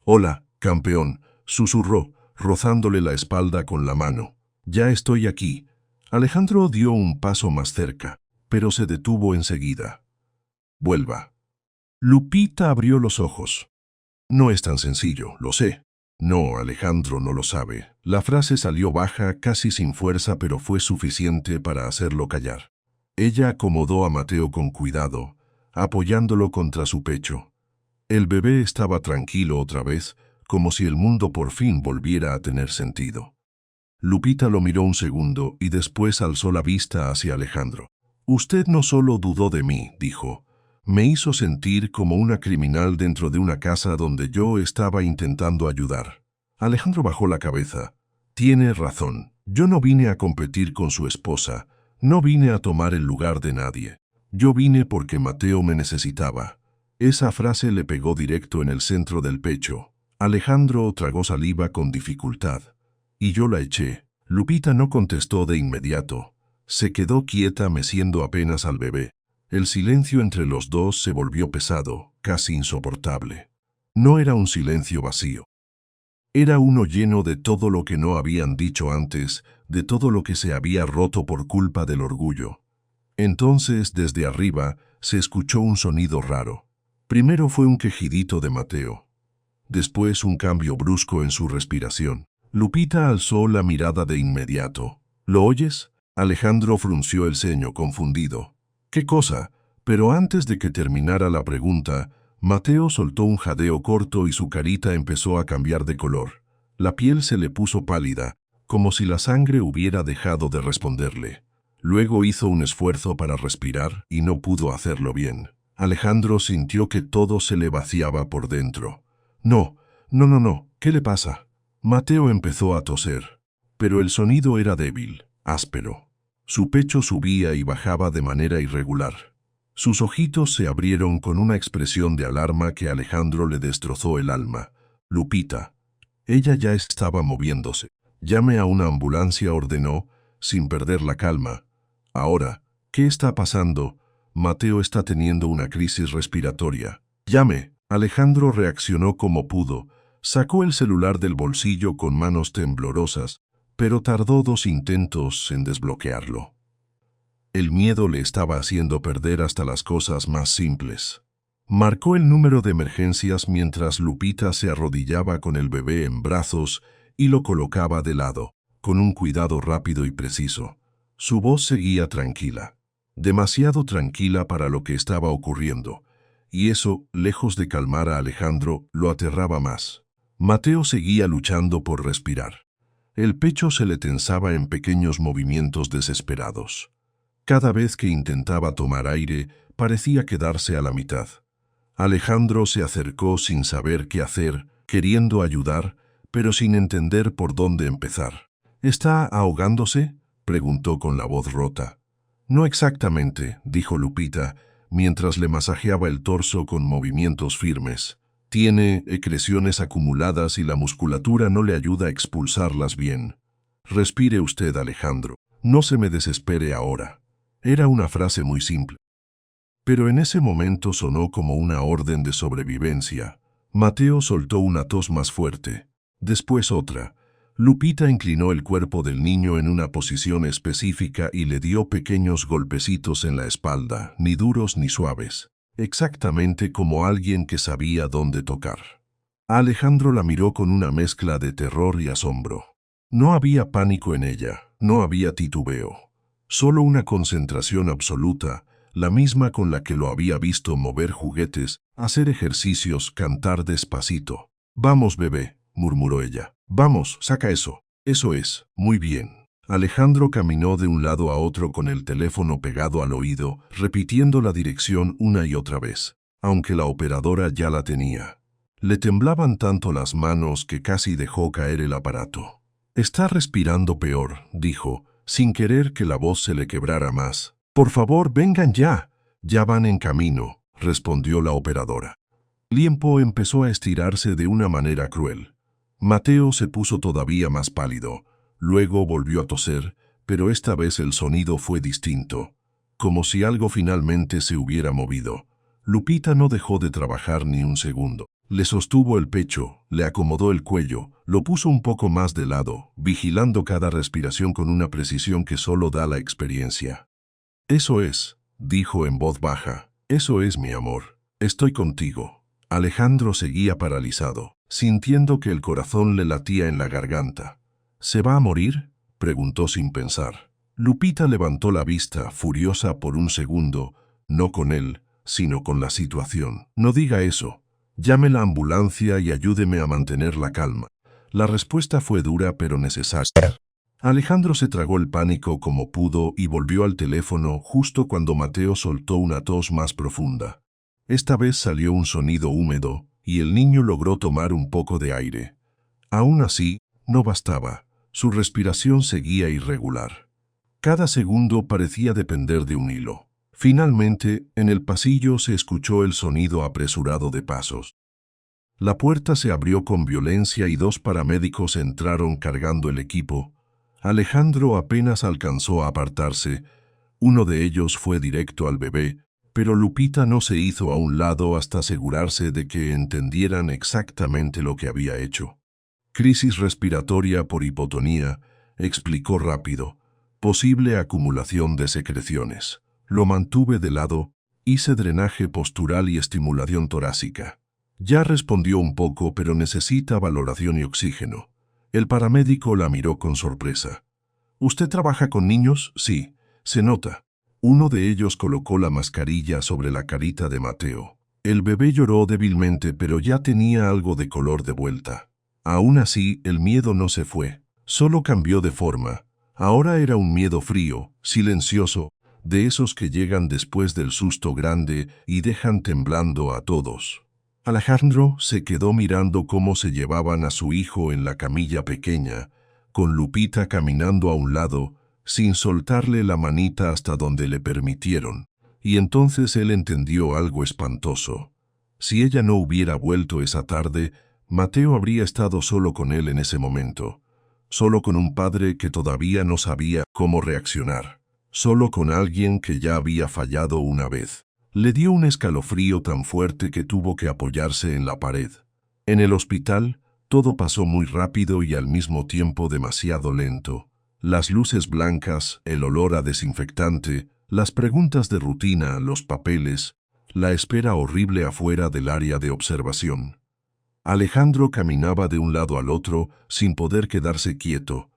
«Hola, campeón», susurró, rozándole la espalda con la mano. «Ya estoy aquí». Alejandro dio un paso más cerca, pero se detuvo enseguida. «Vuelva». Lupita abrió los ojos. «No es tan sencillo, lo sé». «No, Alejandro no lo sabe». La frase salió baja, casi sin fuerza, pero fue suficiente para hacerlo callar. Ella acomodó a Mateo con cuidado, apoyándolo contra su pecho. El bebé estaba tranquilo otra vez, como si el mundo por fin volviera a tener sentido. Lupita lo miró un segundo y después alzó la vista hacia Alejandro. «Usted no solo dudó de mí», dijo. «Me hizo sentir como una criminal dentro de una casa donde yo estaba intentando ayudar». Alejandro bajó la cabeza. «Tiene razón. Yo no vine a competir con su esposa. No vine a tomar el lugar de nadie. Yo vine porque Mateo me necesitaba». Esa frase le pegó directo en el centro del pecho. Alejandro tragó saliva con dificultad. «Y yo la eché». Lupita no contestó de inmediato. Se quedó quieta meciendo apenas al bebé. El silencio entre los dos se volvió pesado, casi insoportable. No era un silencio vacío. Era uno lleno de todo lo que no habían dicho antes, de todo lo que se había roto por culpa del orgullo. Entonces, desde arriba, se escuchó un sonido raro. Primero fue un quejidito de Mateo. Después un cambio brusco en su respiración. Lupita alzó la mirada de inmediato. «¿Lo oyes?» Alejandro frunció el ceño, confundido. «¿Qué cosa?» Pero antes de que terminara la pregunta, Mateo soltó un jadeo corto y su carita empezó a cambiar de color. La piel se le puso pálida, como si la sangre hubiera dejado de responderle. Luego hizo un esfuerzo para respirar y no pudo hacerlo bien. Alejandro sintió que todo se le vaciaba por dentro. «No, no, ¿qué le pasa?» Mateo empezó a toser, pero el sonido era débil, áspero. Su pecho subía y bajaba de manera irregular. Sus ojitos se abrieron con una expresión de alarma que a Alejandro le destrozó el alma. «Lupita». Ella ya estaba moviéndose. «Llame a una ambulancia», ordenó, sin perder la calma. «Ahora, ¿qué está pasando?» «Mateo está teniendo una crisis respiratoria». «Llame». Alejandro reaccionó como pudo. Sacó el celular del bolsillo con manos temblorosas, pero tardó 2 intentos en desbloquearlo. El miedo le estaba haciendo perder hasta las cosas más simples. Marcó el número de emergencias mientras Lupita se arrodillaba con el bebé en brazos y lo colocaba de lado, con un cuidado rápido y preciso. Su voz seguía tranquila, demasiado tranquila para lo que estaba ocurriendo, y eso, lejos de calmar a Alejandro, lo aterraba más. Mateo seguía luchando por respirar. El pecho se le tensaba en pequeños movimientos desesperados. Cada vez que intentaba tomar aire, parecía quedarse a la mitad. Alejandro se acercó sin saber qué hacer, queriendo ayudar, pero sin entender por dónde empezar. «¿Está ahogándose?», preguntó con la voz rota. «No exactamente», dijo Lupita, mientras le masajeaba el torso con movimientos firmes. «Tiene excreciones acumuladas y la musculatura no le ayuda a expulsarlas bien. Respire usted, Alejandro. No se me desespere ahora». Era una frase muy simple, pero en ese momento sonó como una orden de sobrevivencia. Mateo soltó una tos más fuerte, después otra. Lupita inclinó el cuerpo del niño en una posición específica y le dio pequeños golpecitos en la espalda, ni duros ni suaves, exactamente como alguien que sabía dónde tocar. Alejandro la miró con una mezcla de terror y asombro. No había pánico en ella, no había titubeo. Solo una concentración absoluta, la misma con la que lo había visto mover juguetes, hacer ejercicios, cantar despacito. «Vamos, bebé», murmuró ella. «Vamos, saca eso. Eso es. Muy bien». Alejandro caminó de un lado a otro con el teléfono pegado al oído, repitiendo la dirección una y otra vez, aunque la operadora ya la tenía. Le temblaban tanto las manos que casi dejó caer el aparato. «Está respirando peor», dijo, sin querer que la voz se le quebrara más. «Por favor, vengan ya». «Ya van en camino», respondió la operadora. El tiempo empezó a estirarse de una manera cruel. Mateo se puso todavía más pálido. Luego volvió a toser, pero esta vez el sonido fue distinto, como si algo finalmente se hubiera movido. Lupita no dejó de trabajar ni un segundo. Le sostuvo el pecho, le acomodó el cuello, lo puso un poco más de lado, vigilando cada respiración con una precisión que solo da la experiencia. «Eso es», dijo en voz baja, «eso es, mi amor. Estoy contigo». Alejandro seguía paralizado, sintiendo que el corazón le latía en la garganta. «¿Se va a morir?», preguntó sin pensar. Lupita levantó la vista, furiosa por un segundo, no con él, sino con la situación. «No diga eso. Llame la ambulancia y ayúdeme a mantener la calma». La respuesta fue dura pero necesaria. Alejandro se tragó el pánico como pudo y volvió al teléfono justo cuando Mateo soltó una tos más profunda. Esta vez salió un sonido húmedo y el niño logró tomar un poco de aire. Aún así, no bastaba. Su respiración seguía irregular. Cada segundo parecía depender de un hilo. Finalmente, en el pasillo se escuchó el sonido apresurado de pasos. La puerta se abrió con violencia y 2 paramédicos entraron cargando el equipo. Alejandro apenas alcanzó a apartarse. Uno de ellos fue directo al bebé, pero Lupita no se hizo a un lado hasta asegurarse de que entendieran exactamente lo que había hecho. «Crisis respiratoria por hipotonía», explicó rápido. «Posible acumulación de secreciones». Lo mantuve de lado, hice drenaje postural y estimulación torácica. Ya respondió un poco, pero necesita valoración y oxígeno. El paramédico la miró con sorpresa. «¿Usted trabaja con niños?» «Sí, se nota». Uno de ellos colocó la mascarilla sobre la carita de Mateo. El bebé lloró débilmente, pero ya tenía algo de color de vuelta. Aún así, el miedo no se fue, solo cambió de forma. Ahora era un miedo frío, silencioso, de esos que llegan después del susto grande y dejan temblando a todos. Alejandro se quedó mirando cómo se llevaban a su hijo en la camilla pequeña, con Lupita caminando a un lado, sin soltarle la manita hasta donde le permitieron, y entonces él entendió algo espantoso. Si ella no hubiera vuelto esa tarde, Mateo habría estado solo con él en ese momento, solo con un padre que todavía no sabía cómo reaccionar, solo con alguien que ya había fallado una vez. Le dio un escalofrío tan fuerte que tuvo que apoyarse en la pared. En el hospital, todo pasó muy rápido y al mismo tiempo demasiado lento. Las luces blancas, el olor a desinfectante, las preguntas de rutina, los papeles, la espera horrible afuera del área de observación. Alejandro caminaba de un lado al otro sin poder quedarse quieto.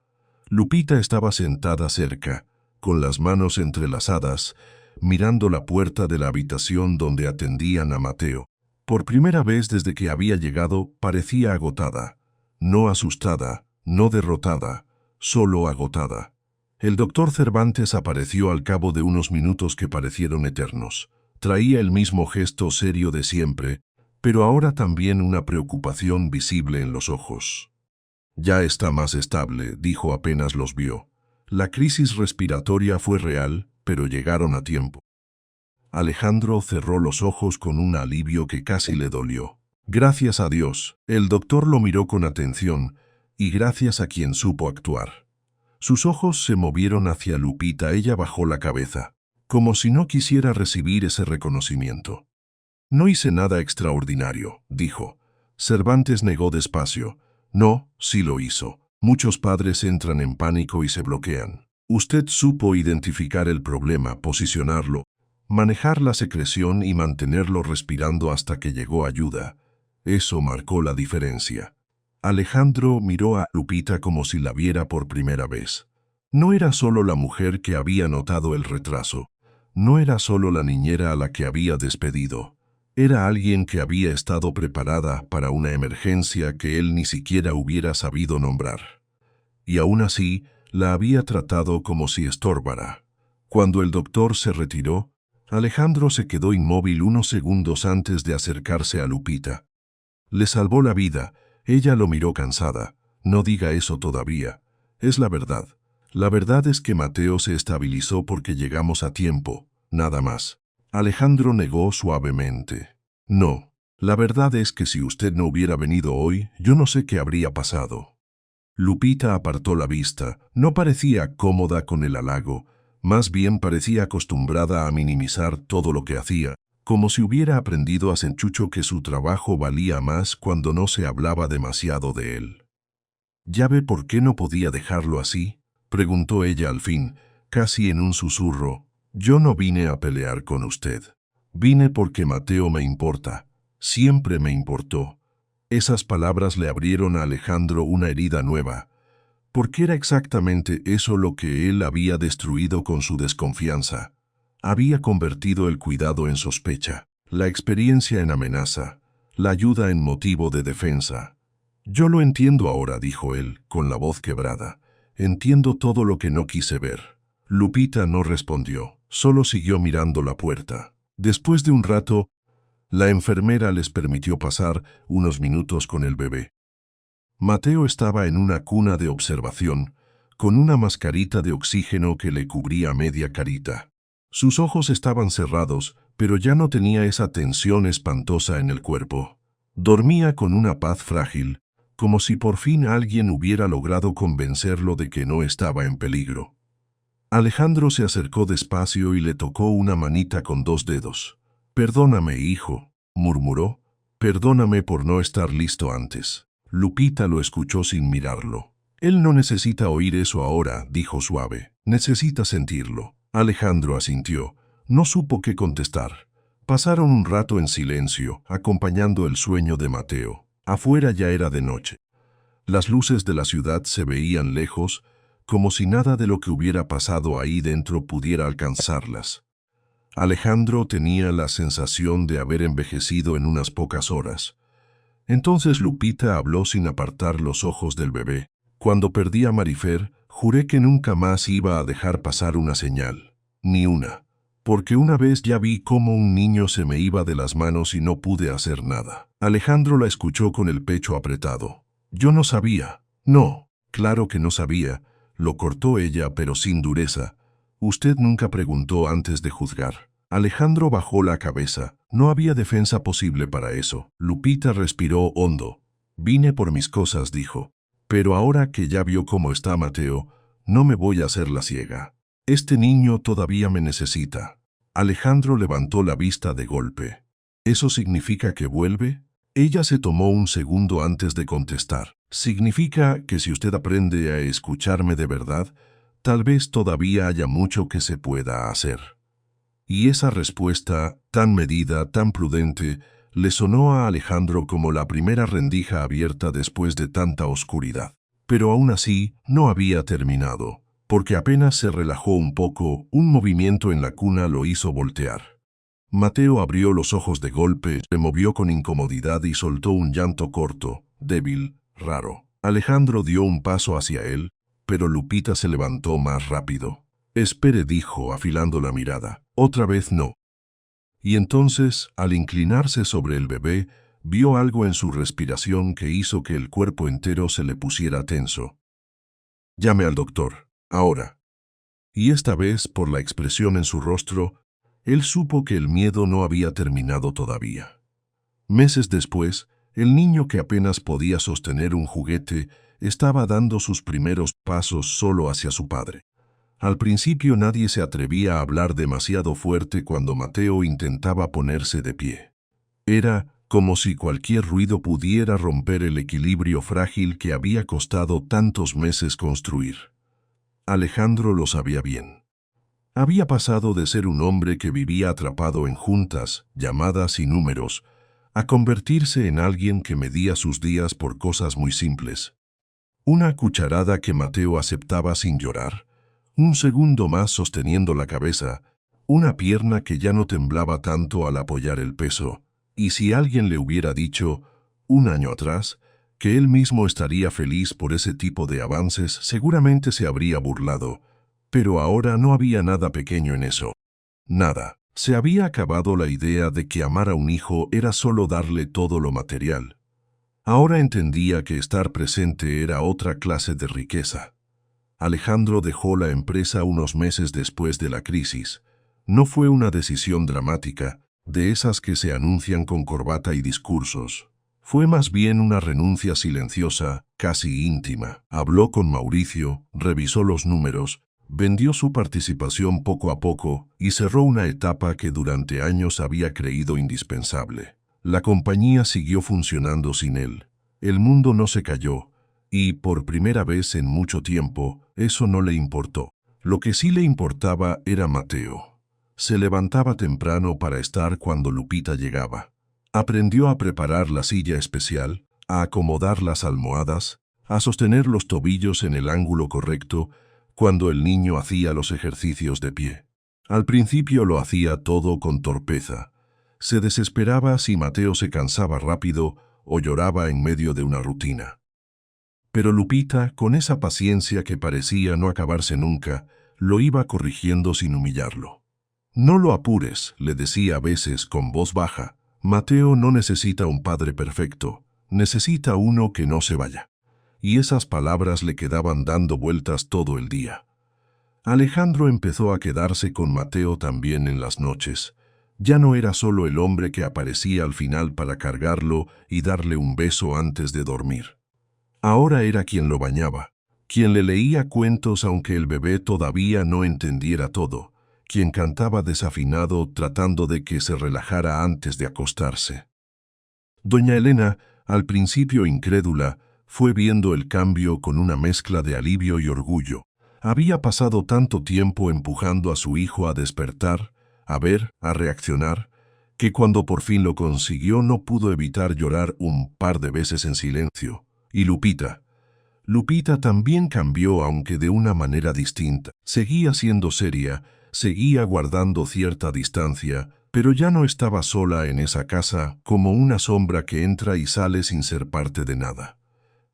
Lupita estaba sentada cerca, con las manos entrelazadas, mirando la puerta de la habitación donde atendían a Mateo. Por primera vez desde que había llegado, parecía agotada. No asustada, no derrotada, solo agotada. El doctor Cervantes apareció al cabo de unos minutos que parecieron eternos. Traía el mismo gesto serio de siempre, pero ahora también una preocupación visible en los ojos. «Ya está más estable», dijo apenas los vio. La crisis respiratoria fue real, pero llegaron a tiempo. Alejandro cerró los ojos con un alivio que casi le dolió. «Gracias a Dios». El doctor lo miró con atención, y gracias a quien supo actuar. Sus ojos se movieron hacia Lupita. Ella bajó la cabeza, como si no quisiera recibir ese reconocimiento. «No hice nada extraordinario», dijo. Cervantes negó despacio. «No, sí lo hizo. Muchos padres entran en pánico y se bloquean. Usted supo identificar el problema, posicionarlo, manejar la secreción y mantenerlo respirando hasta que llegó ayuda. Eso marcó la diferencia». Alejandro miró a Lupita como si la viera por primera vez. No era solo la mujer que había notado el retraso. No era solo la niñera a la que había despedido. Era alguien que había estado preparada para una emergencia que él ni siquiera hubiera sabido nombrar. Y aún así, La había tratado como si estorbara. Cuando el doctor se retiró, Alejandro se quedó inmóvil unos segundos antes de acercarse a Lupita. Le salvó la vida. Ella lo miró cansada. No diga eso todavía. Es la verdad. La verdad es que Mateo se estabilizó porque llegamos a tiempo, nada más. Alejandro negó suavemente. No, la verdad es que si usted no hubiera venido hoy, yo no sé qué habría pasado. Lupita apartó la vista. No parecía cómoda con el halago, más bien parecía acostumbrada a minimizar todo lo que hacía, como si hubiera aprendido a Senchucho que su trabajo valía más cuando no se hablaba demasiado de él. ¿Ya ve por qué no podía dejarlo así?, preguntó ella al fin, casi en un susurro. Yo no vine a pelear con usted. Vine porque Mateo me importa. Siempre me importó. Esas palabras le abrieron a Alejandro una herida nueva, porque era exactamente eso lo que él había destruido con su desconfianza. Había convertido el cuidado en sospecha, la experiencia en amenaza, la ayuda en motivo de defensa. Yo lo entiendo ahora, dijo él, con la voz quebrada. Entiendo todo lo que no quise ver. Lupita no respondió, solo siguió mirando la puerta. Después de un rato, la enfermera les permitió pasar unos minutos con el bebé. Mateo estaba en una cuna de observación, con una mascarita de oxígeno que le cubría media carita. Sus ojos estaban cerrados, pero ya no tenía esa tensión espantosa en el cuerpo. Dormía con una paz frágil, como si por fin alguien hubiera logrado convencerlo de que no estaba en peligro. Alejandro se acercó despacio y le tocó una manita con 2 dedos. «Perdóname, hijo», murmuró. «Perdóname por no estar listo antes». Lupita lo escuchó sin mirarlo. «Él no necesita oír eso ahora», dijo suave. «Necesita sentirlo». Alejandro asintió. No supo qué contestar. Pasaron un rato en silencio, acompañando el sueño de Mateo. Afuera ya era de noche. Las luces de la ciudad se veían lejos, como si nada de lo que hubiera pasado ahí dentro pudiera alcanzarlas. Alejandro tenía la sensación de haber envejecido en unas pocas horas. Entonces Lupita habló sin apartar los ojos del bebé. «Cuando perdí a Marifer, juré que nunca más iba a dejar pasar una señal. Ni una. Porque una vez ya vi cómo un niño se me iba de las manos y no pude hacer nada». Alejandro la escuchó con el pecho apretado. «Yo no sabía». «No, claro que no sabía», lo cortó ella, pero sin dureza. «Usted nunca preguntó antes de juzgar». Alejandro bajó la cabeza. No había defensa posible para eso. Lupita respiró hondo. «Vine por mis cosas», dijo. «Pero ahora que ya vio cómo está Mateo, no me voy a hacer la ciega. Este niño todavía me necesita». Alejandro levantó la vista de golpe. «¿Eso significa que vuelve?» Ella se tomó un segundo antes de contestar. «Significa que si usted aprende a escucharme de verdad, tal vez todavía haya mucho que se pueda hacer». Y esa respuesta, tan medida, tan prudente, le sonó a Alejandro como la primera rendija abierta después de tanta oscuridad. Pero aún así, no había terminado, porque apenas se relajó un poco, un movimiento en la cuna lo hizo voltear. Mateo abrió los ojos de golpe, se movió con incomodidad y soltó un llanto corto, débil, raro. Alejandro dio un paso hacia él, pero Lupita se levantó más rápido. «Espere», dijo, afilando la mirada. «Otra vez no». Y entonces, al inclinarse sobre el bebé, vio algo en su respiración que hizo que el cuerpo entero se le pusiera tenso. «Llame al doctor, ahora». Y esta vez, por la expresión en su rostro, él supo que el miedo no había terminado todavía. Meses después, el niño que apenas podía sostener un juguete estaba dando sus primeros pasos solo hacia su padre. Al principio nadie se atrevía a hablar demasiado fuerte cuando Mateo intentaba ponerse de pie. Era como si cualquier ruido pudiera romper el equilibrio frágil que había costado tantos meses construir. Alejandro lo sabía bien. Había pasado de ser un hombre que vivía atrapado en juntas, llamadas y números, a convertirse en alguien que medía sus días por cosas muy simples. Una cucharada que Mateo aceptaba sin llorar, un segundo más sosteniendo la cabeza, una pierna que ya no temblaba tanto al apoyar el peso, y si alguien le hubiera dicho, un año atrás, Que él mismo estaría feliz por ese tipo de avances, seguramente se habría burlado, pero ahora no había nada pequeño en eso. Nada. Se había acabado la idea de que amar a un hijo era solo darle todo lo material. Ahora entendía que estar presente era otra clase de riqueza. Alejandro dejó la empresa unos meses después de la crisis. No fue una decisión dramática, de esas que se anuncian con corbata y discursos. Fue más bien una renuncia silenciosa, casi íntima. Habló con Mauricio, revisó los números, vendió su participación poco a poco y cerró una etapa que durante años había creído indispensable. La compañía siguió funcionando sin él. El mundo no se cayó y, por primera vez en mucho tiempo, eso no le importó. Lo que sí le importaba era Mateo. Se levantaba temprano para estar cuando Lupita llegaba. Aprendió a preparar la silla especial, a acomodar las almohadas, a sostener los tobillos en el ángulo correcto cuando el niño hacía los ejercicios de pie. Al principio lo hacía todo con torpeza. Se desesperaba si Mateo se cansaba rápido o lloraba en medio de una rutina. Pero Lupita, con esa paciencia que parecía no acabarse nunca, lo iba corrigiendo sin humillarlo. «No lo apures», le decía a veces con voz baja. «Mateo no necesita un padre perfecto, necesita uno que no se vaya». Y esas palabras le quedaban dando vueltas todo el día. Alejandro empezó a quedarse con Mateo también en las noches. Ya no era solo el hombre que aparecía al final para cargarlo y darle un beso antes de dormir. Ahora era quien lo bañaba, quien le leía cuentos aunque el bebé todavía no entendiera todo, quien cantaba desafinado tratando de que se relajara antes de acostarse. Doña Elena, al principio incrédula, fue viendo el cambio con una mezcla de alivio y orgullo. Había pasado tanto tiempo empujando a su hijo a despertar, a ver, a reaccionar, que cuando por fin lo consiguió no pudo evitar llorar un par de veces en silencio. Y Lupita también cambió, aunque de una manera distinta. Seguía siendo seria, seguía guardando cierta distancia, pero ya no estaba sola en esa casa como una sombra que entra y sale sin ser parte de nada.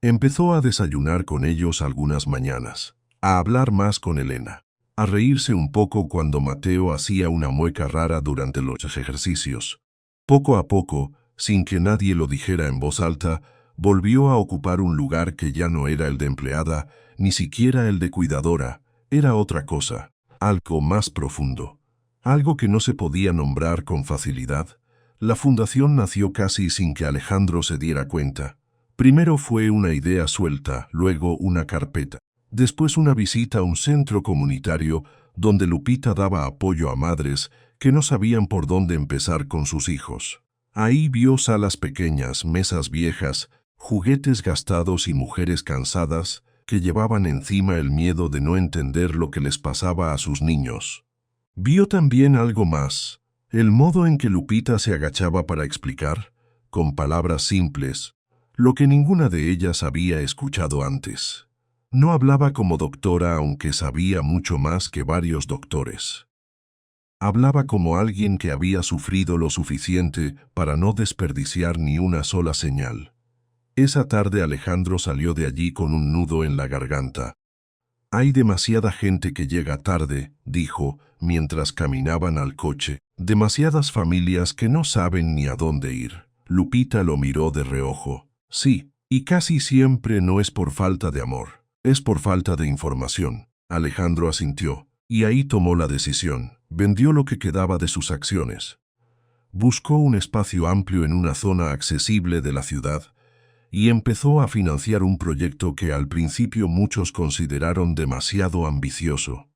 Empezó a desayunar con ellos algunas mañanas, a hablar más con Elena, a reírse un poco cuando Mateo hacía una mueca rara durante los ejercicios. Poco a poco, sin que nadie lo dijera en voz alta, volvió a ocupar un lugar que ya no era el de empleada, ni siquiera el de cuidadora, era otra cosa, algo más profundo, algo que no se podía nombrar con facilidad. La fundación nació casi sin que Alejandro se diera cuenta. Primero fue una idea suelta, luego una carpeta, después una visita a un centro comunitario donde Lupita daba apoyo a madres que no sabían por dónde empezar con sus hijos. Ahí vio salas pequeñas, mesas viejas, juguetes gastados y mujeres cansadas que llevaban encima el miedo de no entender lo que les pasaba a sus niños. Vio también algo más, el modo en que Lupita se agachaba para explicar, con palabras simples, lo que ninguna de ellas había escuchado antes. No hablaba como doctora, aunque sabía mucho más que varios doctores. Hablaba como alguien que había sufrido lo suficiente para no desperdiciar ni una sola señal. Esa tarde Alejandro salió de allí con un nudo en la garganta. «Hay demasiada gente que llega tarde», dijo, mientras caminaban al coche. «Demasiadas familias que no saben ni a dónde ir». Lupita lo miró de reojo. «Sí, y casi siempre no es por falta de amor, es por falta de información». Alejandro asintió, y ahí tomó la decisión. Vendió lo que quedaba de sus acciones. Buscó un espacio amplio en una zona accesible de la ciudad y empezó a financiar un proyecto que al principio muchos consideraron demasiado ambicioso.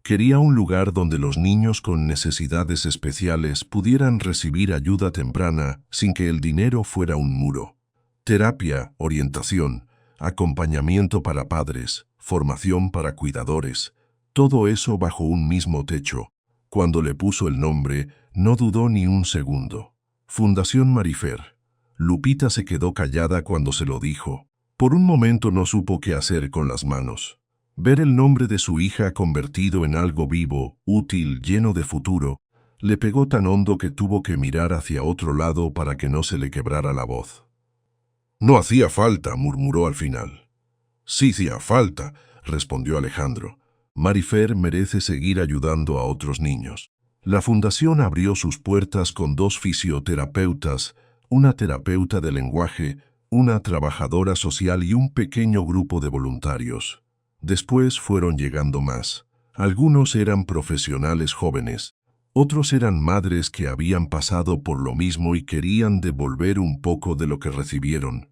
Quería un lugar donde los niños con necesidades especiales pudieran recibir ayuda temprana sin que el dinero fuera un muro. Terapia, orientación, acompañamiento para padres, formación para cuidadores, todo eso bajo un mismo techo. Cuando le puso el nombre, no dudó ni un segundo. Fundación Marifer. Lupita se quedó callada cuando se lo dijo. Por un momento no supo qué hacer con las manos. Ver el nombre de su hija convertido en algo vivo, útil, lleno de futuro, le pegó tan hondo que tuvo que mirar hacia otro lado para que no se le quebrara la voz. No hacía falta, murmuró al final. Sí hacía falta, respondió Alejandro. Marifer merece seguir ayudando a otros niños. La fundación abrió sus puertas con 2 fisioterapeutas, una terapeuta de lenguaje, una trabajadora social y un pequeño grupo de voluntarios. Después fueron llegando más. Algunos eran profesionales jóvenes, otros eran madres que habían pasado por lo mismo y querían devolver un poco de lo que recibieron.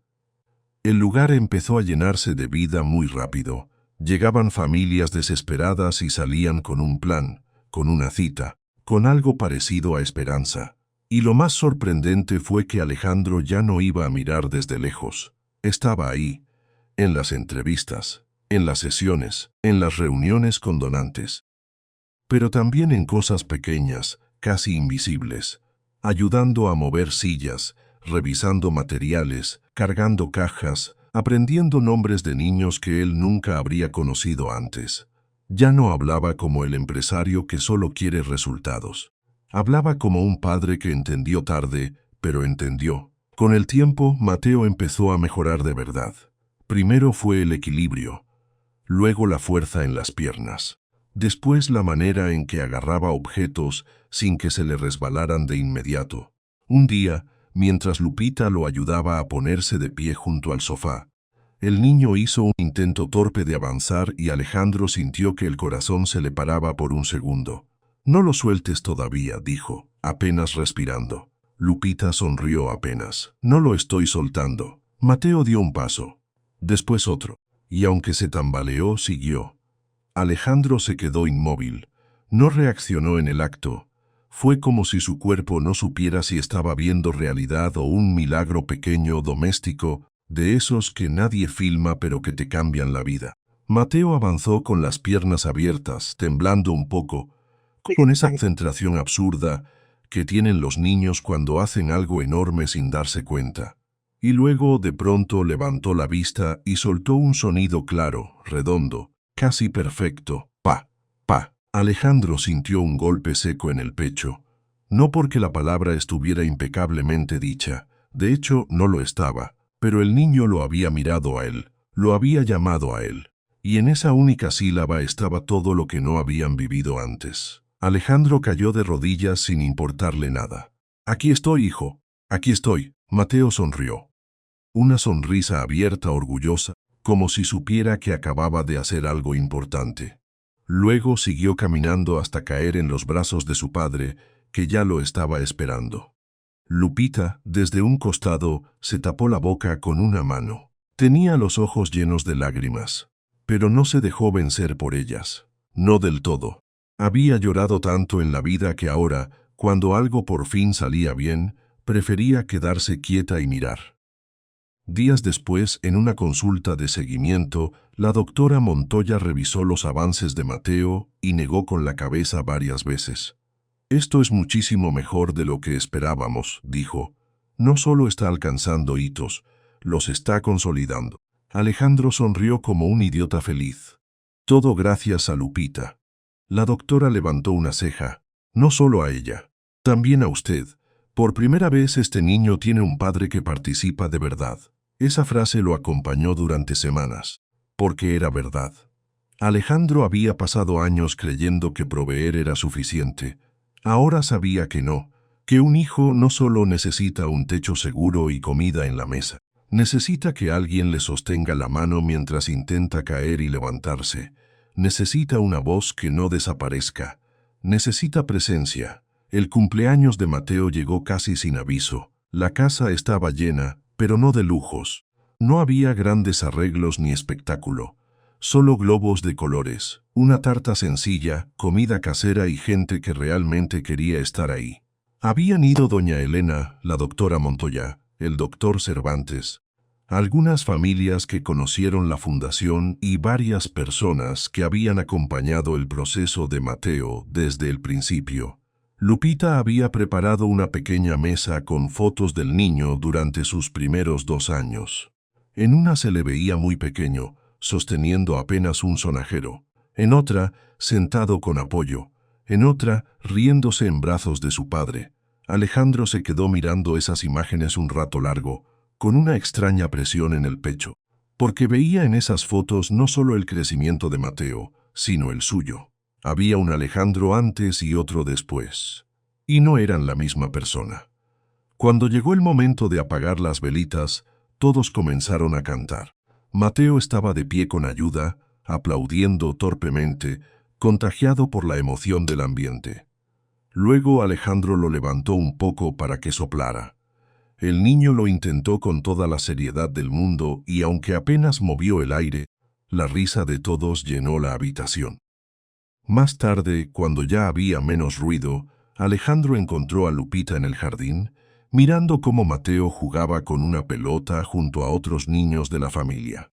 El lugar empezó a llenarse de vida muy rápido. Llegaban familias desesperadas y salían con un plan, con una cita, con algo parecido a esperanza. Y lo más sorprendente fue que Alejandro ya no iba a mirar desde lejos. Estaba ahí, en las entrevistas, en las sesiones, en las reuniones con donantes. Pero también en cosas pequeñas, casi invisibles, ayudando a mover sillas, revisando materiales, cargando cajas, aprendiendo nombres de niños que él nunca habría conocido antes. Ya no hablaba como el empresario que solo quiere resultados. Hablaba como un padre que entendió tarde, pero entendió. Con el tiempo, Mateo empezó a mejorar de verdad. Primero fue el equilibrio, luego la fuerza en las piernas. Después la manera en que agarraba objetos sin que se le resbalaran de inmediato. Un día, mientras Lupita lo ayudaba a ponerse de pie junto al sofá, el niño hizo un intento torpe de avanzar y Alejandro sintió que el corazón se le paraba por un segundo. «No lo sueltes todavía», dijo, apenas respirando. Lupita sonrió apenas. «No lo estoy soltando». Mateo dio un paso, después otro, y aunque se tambaleó, siguió. Alejandro se quedó inmóvil. No reaccionó en el acto. Fue como si su cuerpo no supiera si estaba viendo realidad o un milagro pequeño, doméstico, de esos que nadie filma pero que te cambian la vida. Mateo avanzó con las piernas abiertas, temblando un poco, con esa concentración absurda que tienen los niños cuando hacen algo enorme sin darse cuenta. Y luego, de pronto, levantó la vista y soltó un sonido claro, redondo, casi perfecto. Pa, pa. Alejandro sintió un golpe seco en el pecho. No porque la palabra estuviera impecablemente dicha, de hecho no lo estaba, pero el niño lo había mirado a él, lo había llamado a él. Y en esa única sílaba estaba todo lo que no habían vivido antes. Alejandro cayó de rodillas sin importarle nada. «Aquí estoy, hijo. Aquí estoy». Mateo sonrió. Una sonrisa abierta, orgullosa, como si supiera que acababa de hacer algo importante. Luego siguió caminando hasta caer en los brazos de su padre, que ya lo estaba esperando. Lupita, desde un costado, se tapó la boca con una mano. Tenía los ojos llenos de lágrimas, pero no se dejó vencer por ellas. No del todo. Había llorado tanto en la vida que ahora, cuando algo por fin salía bien, prefería quedarse quieta y mirar. Días después, en una consulta de seguimiento, la doctora Montoya revisó los avances de Mateo y negó con la cabeza varias veces. «Esto es muchísimo mejor de lo que esperábamos», dijo. «No solo está alcanzando hitos, los está consolidando». Alejandro sonrió como un idiota feliz. Todo gracias a Lupita. La doctora levantó una ceja. «No solo a ella, también a usted. Por primera vez este niño tiene un padre que participa de verdad». Esa frase lo acompañó durante semanas, porque era verdad. Alejandro había pasado años creyendo que proveer era suficiente. Ahora sabía que no, que un hijo no solo necesita un techo seguro y comida en la mesa. Necesita que alguien le sostenga la mano mientras intenta caer y levantarse. Necesita una voz que no desaparezca. Necesita presencia. El cumpleaños de Mateo llegó casi sin aviso. La casa estaba llena, pero no de lujos. No había grandes arreglos ni espectáculo. Solo globos de colores, una tarta sencilla, comida casera y gente que realmente quería estar ahí. Habían ido doña Elena, la doctora Montoya, el doctor Cervantes, algunas familias que conocieron la fundación y varias personas que habían acompañado el proceso de Mateo desde el principio. Lupita había preparado una pequeña mesa con fotos del niño durante sus primeros 2 años. En una se le veía muy pequeño, sosteniendo apenas un sonajero. En otra, sentado con apoyo. En otra, riéndose en brazos de su padre. Alejandro se quedó mirando esas imágenes un rato largo, con una extraña presión en el pecho, porque veía en esas fotos no solo el crecimiento de Mateo, sino el suyo. Había un Alejandro antes y otro después, y no eran la misma persona. Cuando llegó el momento de apagar las velitas, todos comenzaron a cantar. Mateo estaba de pie con ayuda, aplaudiendo torpemente, contagiado por la emoción del ambiente. Luego Alejandro lo levantó un poco para que soplara. El niño lo intentó con toda la seriedad del mundo y aunque apenas movió el aire, la risa de todos llenó la habitación. Más tarde, cuando ya había menos ruido, Alejandro encontró a Lupita en el jardín, mirando cómo Mateo jugaba con una pelota junto a otros niños de la familia.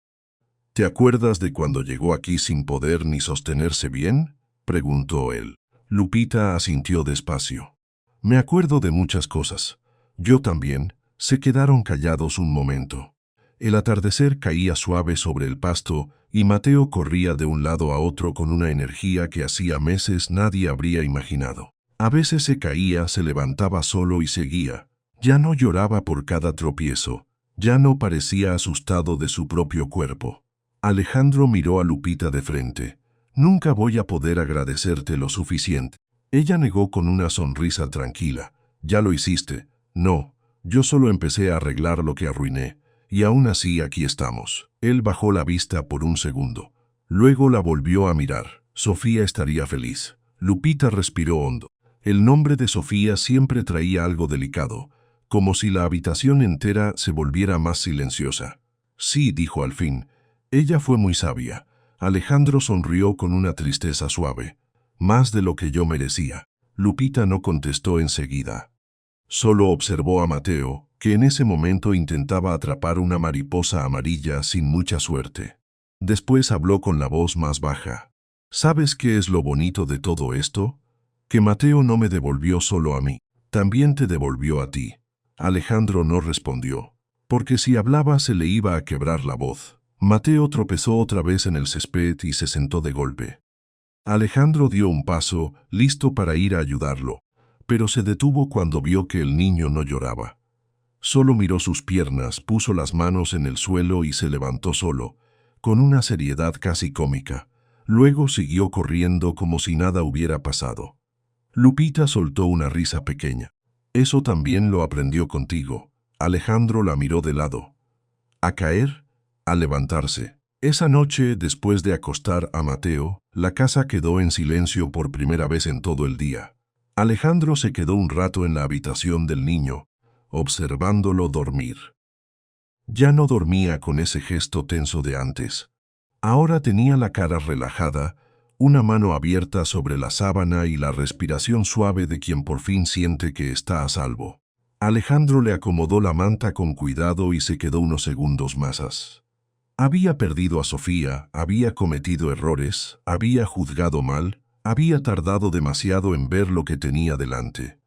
¿Te acuerdas de cuando llegó aquí sin poder ni sostenerse bien?, preguntó él. Lupita asintió despacio. Me acuerdo de muchas cosas. Yo también. Se quedaron callados un momento. El atardecer caía suave sobre el pasto y Mateo corría de un lado a otro con una energía que hacía meses nadie habría imaginado. A veces se caía, se levantaba solo y seguía. Ya no lloraba por cada tropiezo. Ya no parecía asustado de su propio cuerpo. Alejandro miró a Lupita de frente. Nunca voy a poder agradecerte lo suficiente. Ella negó con una sonrisa tranquila. Ya lo hiciste. No, yo solo empecé a arreglar lo que arruiné. Y aún así aquí estamos. Él bajó la vista por un segundo. Luego la volvió a mirar. Sofía estaría feliz. Lupita respiró hondo. El nombre de Sofía siempre traía algo delicado, como si la habitación entera se volviera más silenciosa. Sí, dijo al fin. Ella fue muy sabia. Alejandro sonrió con una tristeza suave. Más de lo que yo merecía. Lupita no contestó enseguida. Solo observó a Mateo, que en ese momento intentaba atrapar una mariposa amarilla sin mucha suerte. Después habló con la voz más baja. ¿Sabes qué es lo bonito de todo esto? Que Mateo no me devolvió solo a mí, también te devolvió a ti. Alejandro no respondió, porque si hablaba se le iba a quebrar la voz. Mateo tropezó otra vez en el césped y se sentó de golpe. Alejandro dio un paso, listo para ir a ayudarlo, pero se detuvo cuando vio que el niño no lloraba. Solo miró sus piernas, puso las manos en el suelo y se levantó solo, con una seriedad casi cómica. Luego siguió corriendo como si nada hubiera pasado. Lupita soltó una risa pequeña. Eso también lo aprendió contigo. Alejandro la miró de lado. ¿A caer? A levantarse. Esa noche, después de acostar a Mateo, la casa quedó en silencio por primera vez en todo el día. Alejandro se quedó un rato en la habitación del niño, observándolo dormir. Ya no dormía con ese gesto tenso de antes. Ahora tenía la cara relajada, una mano abierta sobre la sábana y la respiración suave de quien por fin siente que está a salvo. Alejandro le acomodó la manta con cuidado y se quedó unos segundos más. Había perdido a Sofía, había cometido errores, había juzgado mal, había tardado demasiado en ver lo que tenía delante.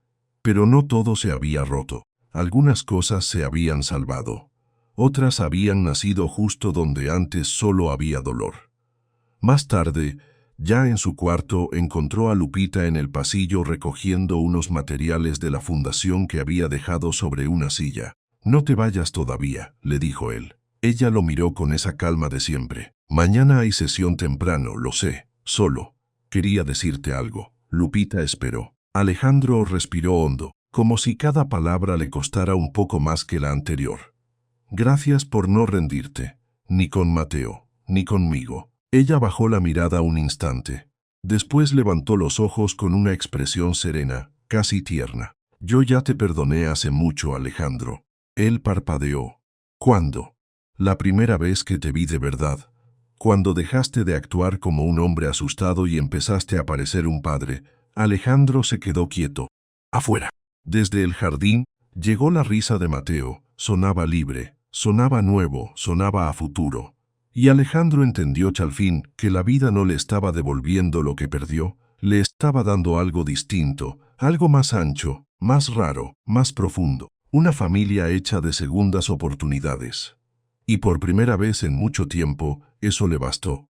Pero no todo se había roto. Algunas cosas se habían salvado. Otras habían nacido justo donde antes solo había dolor. Más tarde, ya en su cuarto, encontró a Lupita en el pasillo recogiendo unos materiales de la fundación que había dejado sobre una silla. «No te vayas todavía», le dijo él. Ella lo miró con esa calma de siempre. «Mañana hay sesión temprano, lo sé. Solo quería decirte algo». Lupita esperó. Alejandro respiró hondo, como si cada palabra le costara un poco más que la anterior. «Gracias por no rendirte, ni con Mateo, ni conmigo». Ella bajó la mirada un instante. Después levantó los ojos con una expresión serena, casi tierna. «Yo ya te perdoné hace mucho, Alejandro». Él parpadeó. «¿Cuándo?» «La primera vez que te vi de verdad. Cuando dejaste de actuar como un hombre asustado y empezaste a parecer un padre». Alejandro se quedó quieto. «Afuera». Desde el jardín llegó la risa de Mateo. Sonaba libre, sonaba nuevo, sonaba a futuro. Y Alejandro entendió al fin que la vida no le estaba devolviendo lo que perdió, le estaba dando algo distinto, algo más ancho, más raro, más profundo. Una familia hecha de segundas oportunidades. Y por primera vez en mucho tiempo, eso le bastó.